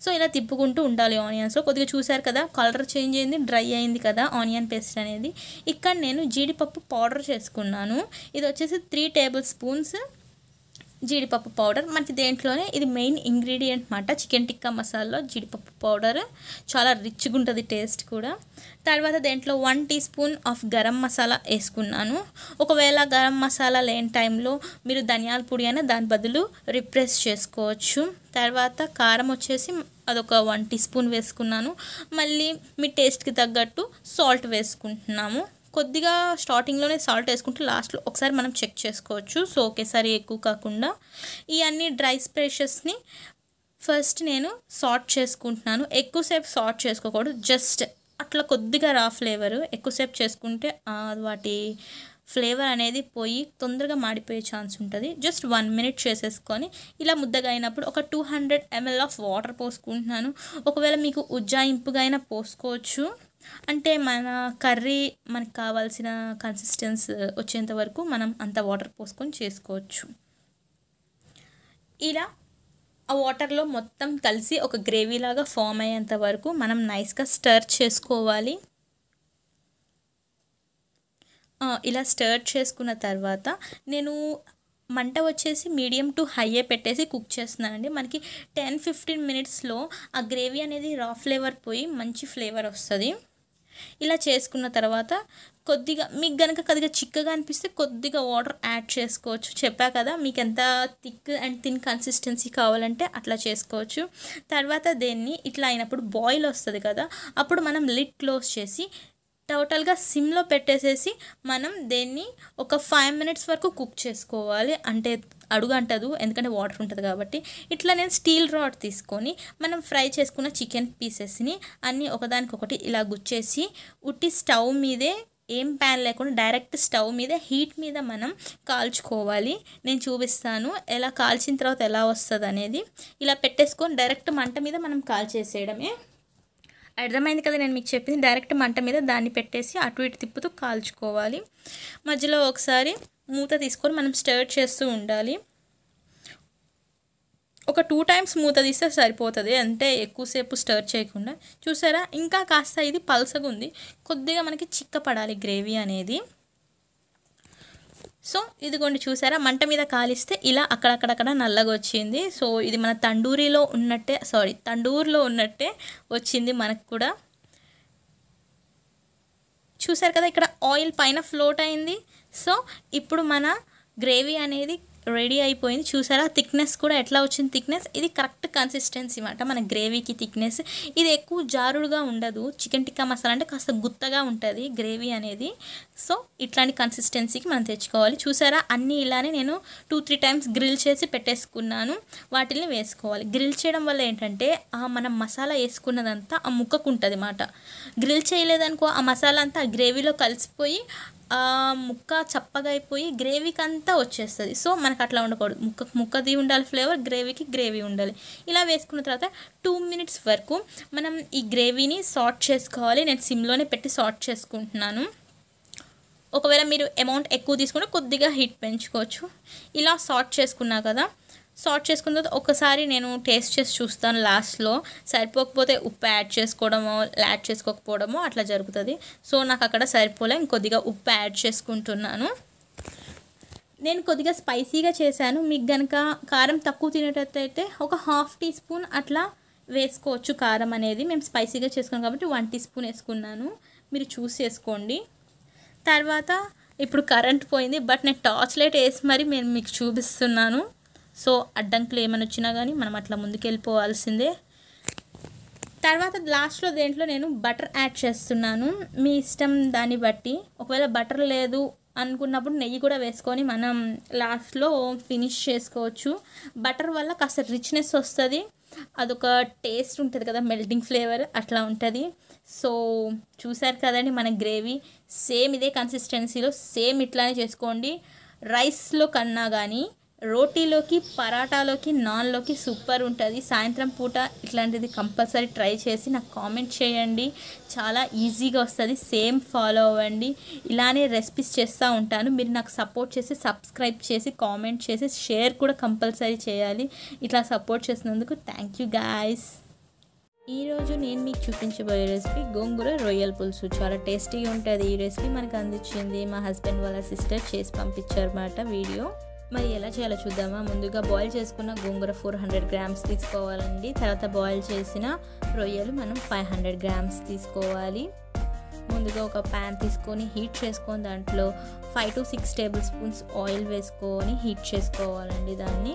సో ఇలా తిప్పుకుంటూ ఉండాలి ఆనియన్స్లో. కొద్దిగా చూసారు కదా కలర్ చేంజ్ అయింది, డ్రై అయింది కదా ఆనియన్ పేస్ట్ అనేది. ఇక్కడ నేను జీడిపప్పు పౌడర్ చేసుకున్నాను. ఇది వచ్చేసి 3 tablespoons జీడిపప్పు పౌడర్. మనకి దేంట్లోనే ఇది మెయిన్ ఇంగ్రీడియంట్ మాట. చికెన్ టిక్కా మసాలాలో జీడిపప్పు పౌడర్ చాలా రిచ్గా ఉంటుంది టేస్ట్ కూడా. తర్వాత దేంట్లో 1 teaspoon ఆఫ్ గరం మసాలా వేసుకున్నాను. ఒకవేళ గరం మసాలా లేని టైంలో మీరు ధనియాల పొడి అయినా దాని బదులు రిప్లేస్ చేసుకోవచ్చు. తర్వాత కారం వచ్చేసి అదొక 1 teaspoon వేసుకున్నాను. మళ్ళీ మీ టేస్ట్కి తగ్గట్టు సాల్ట్ వేసుకుంటున్నాము. కొద్దిగా స్టార్టింగ్లోనే సాల్ట్ వేసుకుంటే లాస్ట్లో ఒకసారి మనం చెక్ చేసుకోవచ్చు. సో ఒకేసారి ఎక్కువ కాకుండా ఈ అన్ని డ్రై స్పైసెస్ని ఫస్ట్ నేను సార్ట్ చేసుకుంటున్నాను. ఎక్కువసేపు సార్ట్ చేసుకోకూడదు, జస్ట్ అట్లా కొద్దిగా రా ఫ్లేవరు. ఎక్కువసేపు చేసుకుంటే వాటి ఫ్లేవర్ అనేది పోయి తొందరగా మాడిపోయే ఛాన్స్ ఉంటుంది. జస్ట్ 1 minute చేసేసుకొని ఇలా ముద్దగా అయినప్పుడు ఒక 200 ml ఆఫ్ వాటర్ పోసుకుంటున్నాను. ఒకవేళ మీకు ఉజ్జాయింపుగా అయినా పోసుకోవచ్చు. అంటే మన కర్రీ మనకు కావాల్సిన కన్సిస్టెన్స్ వచ్చేంత వరకు మనం అంత వాటర్ పోసుకొని చేసుకోవచ్చు. ఇలా ఆ వాటర్లో మొత్తం కలిసి ఒక గ్రేవీ లాగా ఫామ్ అయ్యేంత వరకు మనం నైస్గా స్టర్ చేసుకోవాలి. ఇలా స్టర్ చేసుకున్న తర్వాత నేను మంట వచ్చేసి మీడియం టు హైయే పెట్టేసి కుక్ చేస్తున్నానండి. మనకి 10-15 minutesలో ఆ గ్రేవీ అనేది రా ఫ్లేవర్ పోయి మంచి ఫ్లేవర్ వస్తుంది. ఇలా చేసుకున్న తర్వాత కొద్దిగా మీకు కనుక కొద్దిగా చిక్కగా అనిపిస్తే కొద్దిగా వాటర్ యాడ్ చేసుకోవచ్చు. చెప్పా కదా మీకు ఎంత థిక్ అండ్ థిన్ కన్సిస్టెన్సీ కావాలంటే అట్లా చేసుకోవచ్చు. తర్వాత దీన్ని ఇట్లా అయినప్పుడు బాయిల్ వస్తుంది కదా, అప్పుడు మనం లిడ్ క్లోజ్ చేసి టోటల్గా సిమ్లో పెట్టేసేసి మనం దీన్ని ఒక 5 minutes వరకు కుక్ చేసుకోవాలి. అంటే అడుగు అంటదు, ఎందుకంటే వాటర్ ఉంటుంది కాబట్టి. ఇట్లా నేను స్టీల్ రాడ్ తీసుకొని మనం ఫ్రై చేసుకున్న చికెన్ పీసెస్ని అన్నీ ఒకదానికొకటి ఇలా గుచ్చేసి ఉట్టి స్టవ్ మీదే ఏం ప్యాన్ లేకుండా డైరెక్ట్ స్టవ్ మీద హీట్ మీద మనం కాల్చుకోవాలి. నేను చూపిస్తాను ఎలా కాల్చిన తర్వాత ఎలా వస్తుంది అనేది. ఇలా పెట్టేసుకొని డైరెక్ట్ మంట మీద మనం కాల్చేసేయడమే. అర్థమైంది కదా నేను మీకు చెప్పింది. డైరెక్ట్ మంట మీద దాన్ని పెట్టేసి అటు ఇటు తిప్పుతూ కాల్చుకోవాలి. మధ్యలో ఒకసారి మూత తీసుకొని మనం స్టర్ చేస్తూ ఉండాలి. ఒక 2 times మూత తీస్తే సరిపోతుంది, అంటే ఎక్కువసేపు స్టర్ చేయకుండా. చూసారా, ఇంకా కాస్త ఇది పల్సగా ఉంది, కొద్దిగా మనకి చిక్కపడాలి గ్రేవీ అనేది. సో ఇదిగోండి చూసారా, మంట మీద కాలిస్తే ఇలా అక్కడక్కడక్కడ నల్లగా వచ్చింది. సో ఇది మన తండూరిలో ఉన్నట్టే వచ్చింది మనకు కూడా. చూసారు కదా, ఇక్కడ ఆయిల్ పైన ఫ్లోట్ అయింది. సో ఇప్పుడు మన గ్రేవీ అనేది రెడీ అయిపోయింది. చూసారా థిక్నెస్ కూడా ఎట్లా వచ్చింది. థిక్నెస్ ఇది కరెక్ట్ కన్సిస్టెన్సీ అన్నమాట మన గ్రేవీకి థిక్నెస్. ఇది ఎక్కువ జారుడుగా ఉండదు. చికెన్ టిక్కా మసాలా అంటే కాస్త గుత్తగా ఉంటుంది గ్రేవీ అనేది. సో ఇట్లాంటి కన్సిస్టెన్సీకి మనం తెచ్చుకోవాలి. చూసారా అన్నీ ఇలానే నేను 2-3 టైమ్స్ గ్రిల్ చేసి పెట్టేసుకున్నాను. వాటిని వేసుకోవాలి. గ్రిల్ చేయడం వల్ల ఏంటంటే మనం మసాలా వేసుకున్నదంతా ఆ ముక్కకు ఉంటుంది అన్నమాట. గ్రిల్ చేయలేదనుకో ఆ మసాలా అంతా ఆ గ్రేవీలో కలిసిపోయి ముక్క చప్పగా అయిపోయి గ్రేవీకి అంతా వచ్చేస్తుంది. సో మనకు అట్లా ఉండకూడదు. ముక్కది ఉండాలి ఫ్లేవర్, గ్రేవీకి గ్రేవీ ఉండాలి. ఇలా వేసుకున్న తర్వాత 2 minutes వరకు మనం ఈ గ్రేవీని సార్ట్ చేసుకోవాలి. నేను సిమ్లోనే పెట్టి సార్ట్ చేసుకుంటున్నాను. ఒకవేళ మీరు అమౌంట్ ఎక్కువ తీసుకుంటే కొద్దిగా హీట్ పెంచుకోవచ్చు. ఇలా సార్ట్ చేసుకున్నా కదా, సార్ట్ చేసుకున్న తర్వాత ఒకసారి నేను టేస్ట్ చేసి చూస్తాను లాస్ట్లో. సరిపోకపోతే ఉప్పు యాడ్ చేసుకోకపోవడమో అట్లా జరుగుతుంది. సో నాకు అక్కడ సరిపోలే, ఇంకొద్దిగా ఉప్పు యాడ్ చేసుకుంటున్నాను. నేను కొద్దిగా స్పైసీగా చేశాను. మీకు కనుక కారం తక్కువ తినేటట్టయితే ఒక 1/2 teaspoon అట్లా వేసుకోవచ్చు కారం అనేది. మేము స్పైసీగా చేసుకున్నాం కాబట్టి 1 teaspoon వేసుకున్నాను. మీరు చూసి వేసుకోండి. తర్వాత ఇప్పుడు కరెంట్ పోయింది, బట్ నేను టార్చ్ లైట్ వేసి మరి నేను మీకు చూపిస్తున్నాను. సో అడ్డంకులు ఏమైనా వచ్చినా కానీ మనం అట్లా ముందుకు వెళ్ళిపోవాల్సిందే. తర్వాత లాస్ట్లో దేంట్లో నేను బటర్ యాడ్ చేస్తున్నాను. మీ ఇష్టం దాన్ని బట్టి. ఒకవేళ బటర్ లేదు అనుకున్నప్పుడు నెయ్యి కూడా వేసుకొని మనం లాస్ట్లో ఫినిష్ చేసుకోవచ్చు. బటర్ వల్ల కాస్త రిచ్నెస్ వస్తుంది. అదొక టేస్ట్ ఉంటుంది కదా, మెల్టింగ్ ఫ్లేవర్ అట్లా ఉంటుంది. సో చూసారు కదండి మన గ్రేవీ. సేమ్ ఇదే కన్సిస్టెన్సీలో సేమ్ ఇట్లానే చేసుకోండి. రైస్లో కన్నా కానీ రోటీలోకి, పరాటాలోకి, నాన్లోకి సూపర్ ఉంటుంది. సాయంత్రం పూట ఇట్లాంటిది కంపల్సరీ ట్రై చేసి నాకు కామెంట్ చేయండి. చాలా ఈజీగా వస్తుంది. సేమ్ ఫాలో అవ్వండి. ఇలానే రెసిపీస్ చేస్తూ ఉంటాను. మీరు నాకు సపోర్ట్ చేసి సబ్స్క్రైబ్ చేసి కామెంట్ చేసి షేర్ కూడా కంపల్సరీ చేయాలి. ఇట్లా సపోర్ట్ చేసినందుకు థ్యాంక్ యూ గాయ్స్. ఈరోజు నేను మీకు చూపించబోయే రెసిపీ గోంగూర రొయ్యల పులుసు. చాలా టేస్టీగా ఉంటుంది. ఈ రెసిపీ మనకు అందించింది మా హస్బెండ్ వాళ్ళ సిస్టర్. చేసి పంపించారన్నమాట వీడియో. మరి ఎలా చేయాలో చూద్దామా. ముందుగా బాయిల్ చేసుకున్న గోంగూర 400 grams తీసుకోవాలండి. తర్వాత బాయిల్ చేసిన రొయ్యలు మనం 500 grams తీసుకోవాలి. ముందుగా ఒక ప్యాన్ తీసుకొని హీట్ చేసుకొని దాంట్లో 5 to 6 tablespoons ఆయిల్ వేసుకొని హీట్ చేసుకోవాలండి. దాన్ని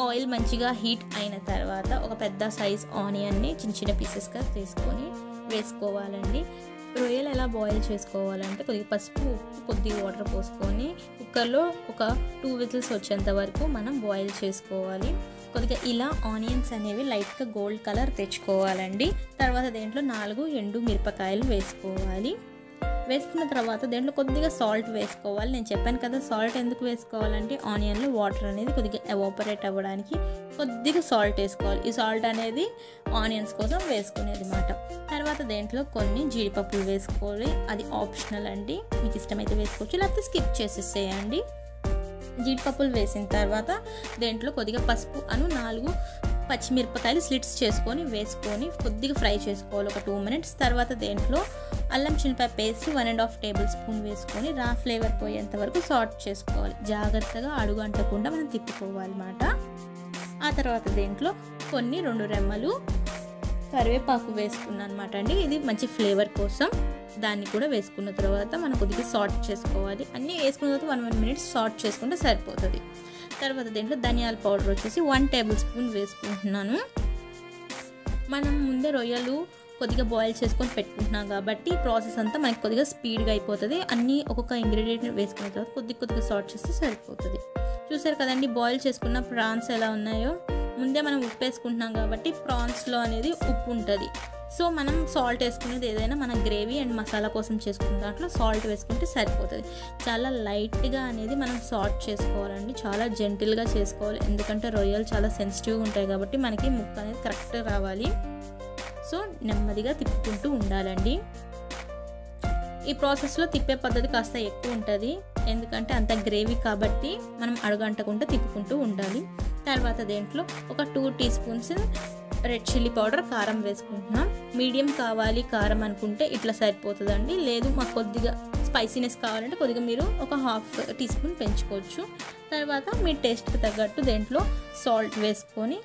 ఆయిల్ మంచిగా హీట్ అయిన తర్వాత ఒక పెద్ద సైజ్ ఆనియన్ని చిన్న పీసెస్గా తీసుకొని వేసుకోవాలండి. రొయ్యలు ఎలా బాయిల్ చేసుకోవాలంటే కొద్దిగా పసుపు, ఉప్పు, కొద్దిగా వాటర్ పోసుకొని కుక్కర్లో ఒక 2 whistles వచ్చేంత వరకు మనం బాయిల్ చేసుకోవాలి. కొద్దిగా ఇలా ఆనియన్స్ అనేవి లైట్గా గోల్డ్ కలర్ తెచ్చుకోవాలండి. తర్వాత దేంట్లో 4 ఎండు మిరపకాయలు వేసుకోవాలి. వేసుకున్న తర్వాత దేంట్లో కొద్దిగా సాల్ట్ వేసుకోవాలి. నేను చెప్పాను కదా సాల్ట్ ఎందుకు వేసుకోవాలంటే ఆనియన్లో వాటర్ అనేది కొద్దిగా ఎవాపరేట్ అవ్వడానికి కొద్దిగా సాల్ట్ వేసుకోవాలి. ఈ సాల్ట్ అనేది ఆనియన్స్ కోసం వేసుకునేది అన్నమాట. తర్వాత దేంట్లో కొన్ని జీడిపప్పులు వేసుకోవాలి. అది ఆప్షనల్ అండి, మీకు ఇష్టమైతే వేసుకోవచ్చు, లేకపోతే స్కిప్ చేసేసేయండి. జీడిపప్పులు వేసిన తర్వాత దేంట్లో కొద్దిగా పసుపు 4 పచ్చిమిరపకాయలు స్లిట్స్ చేసుకొని వేసుకొని కొద్దిగా ఫ్రై చేసుకోవాలి ఒక 2 minutes. తర్వాత దేంట్లో అల్లం చిన్నిపాయ పేస్ట్ 1.5 tablespoon వేసుకొని రా ఫ్లేవర్ పోయేంత వరకు సార్ట్ చేసుకోవాలి. జాగ్రత్తగా అడుగు అంటకుండా మనం తిప్పుకోవాలి అన్నమాట. ఆ తర్వాత దేంట్లో కొన్ని 2 రెమ్మలు కరివేపాకు వేసుకున్నాను అనమాట అండి. ఇది మంచి ఫ్లేవర్ కోసం. దాన్ని కూడా వేసుకున్న తర్వాత మనం కొద్దిగా సార్ట్ చేసుకోవాలి. అన్నీ వేసుకున్న తర్వాత 1 minute సార్ట్ చేసుకుంటే సరిపోతుంది. తర్వాత దీంట్లో ధనియాల పౌడర్ వచ్చేసి 1 tablespoon వేసుకుంటున్నాను. మనం ముందే రొయ్యలు కొద్దిగా బాయిల్ చేసుకొని పెట్టుకుంటున్నాం కాబట్టి ప్రాసెస్ అంతా మనకి కొద్దిగా స్పీడ్గా అయిపోతుంది. అన్నీ ఒక్కొక్క ఇంగ్రీడియంట్ వేసుకున్న తర్వాత కొద్దిగా సార్ట్ చేస్తే సరిపోతుంది. చూసారు కదండి బాయిల్ చేసుకున్న ప్రాన్స్ ఎలా ఉన్నాయో. ముందే మనం ఉప్పు వేసుకుంటున్నాం కాబట్టి ప్రాన్స్లో అనేది ఉప్పు ఉంటుంది. సో మనం సాల్ట్ వేసుకునేది ఏదైనా మన గ్రేవీ అండ్ మసాలా కోసం చేసుకున్న దాంట్లో సాల్ట్ వేసుకుంటే సరిపోతుంది. చాలా లైట్గా అనేది మనం సార్ట్ చేసుకోవాలండి. చాలా జెంటిల్గా చేసుకోవాలి. ఎందుకంటే రొయ్యలు చాలా సెన్సిటివ్గా ఉంటాయి కాబట్టి మనకి ముక్క అనేది కరెక్ట్గా రావాలి. సో నెమ్మదిగా తిప్పుకుంటూ ఉండాలండి. ఈ ప్రాసెస్లో తిప్పే పద్ధతి కాస్త ఎక్కువ ఉంటుంది. ఎందుకంటే అంత గ్రేవీ కాబట్టి మనం అడుగంటకుండా తిప్పుకుంటూ ఉండాలి. తర్వాత దేంట్లో ఒక 2 teaspoons రెడ్ చిల్లీ పౌడర్ కారం వేసుకుంటున్నాం. మీడియం కావాలి కారం అనుకుంటే ఇట్లా సరిపోతుందండి. లేదు మాకు కొద్దిగా స్పైసీనెస్ కావాలంటే కొద్దిగా మీరు ఒక హాఫ్ టీ స్పూన్ పెంచుకోవచ్చు. తర్వాత మీ టేస్ట్కి తగ్గట్టు దేంట్లో సాల్ట్ వేసుకొని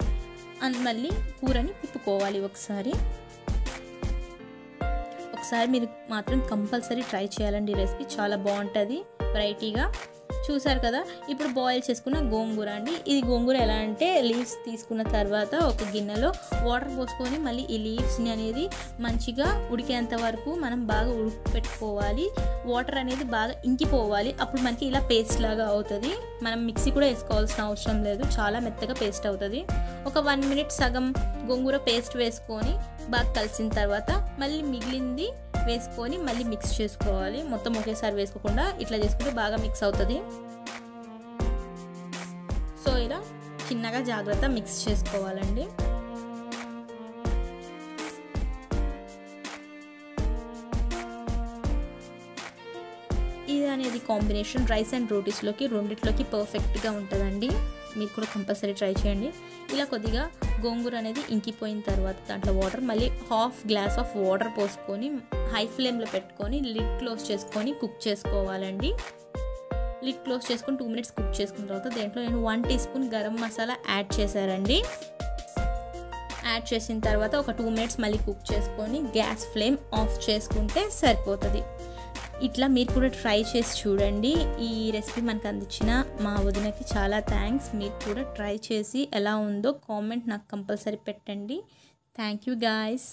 మళ్ళీ కూరని తిప్పుకోవాలి. ఒకసారి మీరు మాత్రం కంపల్సరీ ట్రై చేయాలండి. రెసిపీ చాలా బాగుంటుంది, వెరైటీగా. చూసారు కదా, ఇప్పుడు బాయిల్ చేసుకున్న గోంగూర అండి. ఇది గోంగూర ఎలా అంటే లీవ్స్ తీసుకున్న తర్వాత ఒక గిన్నెలో వాటర్ పోసుకొని మళ్ళీ ఈ లీవ్స్ని అనేది మంచిగా ఉడికేంత వరకు మనం బాగా ఉడకపెట్టుకోవాలి. వాటర్ అనేది బాగా ఇంకిపోవాలి. అప్పుడు మనకి ఇలా పేస్ట్ లాగా అవుతుంది. మనం మిక్సీ కూడా వేసుకోవాల్సిన అవసరం లేదు, చాలా మెత్తగా పేస్ట్ అవుతుంది. ఒక 1 మినిట్ సగం గోంగూర పేస్ట్ వేసుకొని బాగా కలిసిన తర్వాత మళ్ళీ మిగిలింది వేసుకొని మళ్ళీ మిక్స్ చేసుకోవాలి. మొత్తం ఒకేసారి వేసుకోకుండా ఇట్లా చేసుకుంటే బాగా మిక్స్ అవుతుంది. సో ఇలా చిన్నగా జాగ్రత్త మిక్స్ చేసుకోవాలండి. ఇది అనేది కాంబినేషన్ రైస్ అండ్ రోటీస్లోకి రెండిట్లోకి పర్ఫెక్ట్గా ఉంటుందండి. మీరు కూడా కంపల్సరీ ట్రై చేయండి. ఇలా కొద్దిగా గోంగూర అనేది ఇంకిపోయిన తర్వాత దాంట్లో వాటర్ మళ్ళీ హాఫ్ గ్లాస్ ఆఫ్ వాటర్ పోసుకొని హై ఫ్లేమ్లో పెట్టుకొని లిడ్ క్లోజ్ చేసుకొని కుక్ చేసుకోవాలండి. లిడ్ క్లోజ్ చేసుకొని 2 మినిట్స్ కుక్ చేసుకున్న తర్వాత దేంట్లో నేను 1 teaspoon garam masala add చేశారండి. యాడ్ చేసిన తర్వాత ఒక 2 మినిట్స్ మళ్ళీ కుక్ చేసుకొని గ్యాస్ ఫ్లేమ్ ఆఫ్ చేసుకుంటే సరిపోతుంది. ఇట్లా మీరు కూడా ట్రై చేసి చూడండి. ఈ రెసిపీ మనకు అందించిన మా వదినకి చాలా థ్యాంక్స్. మీరు కూడా ట్రై చేసి ఎలా ఉందో కామెంట్ నాకు కంపల్సరీ పెట్టండి. Thank you guys.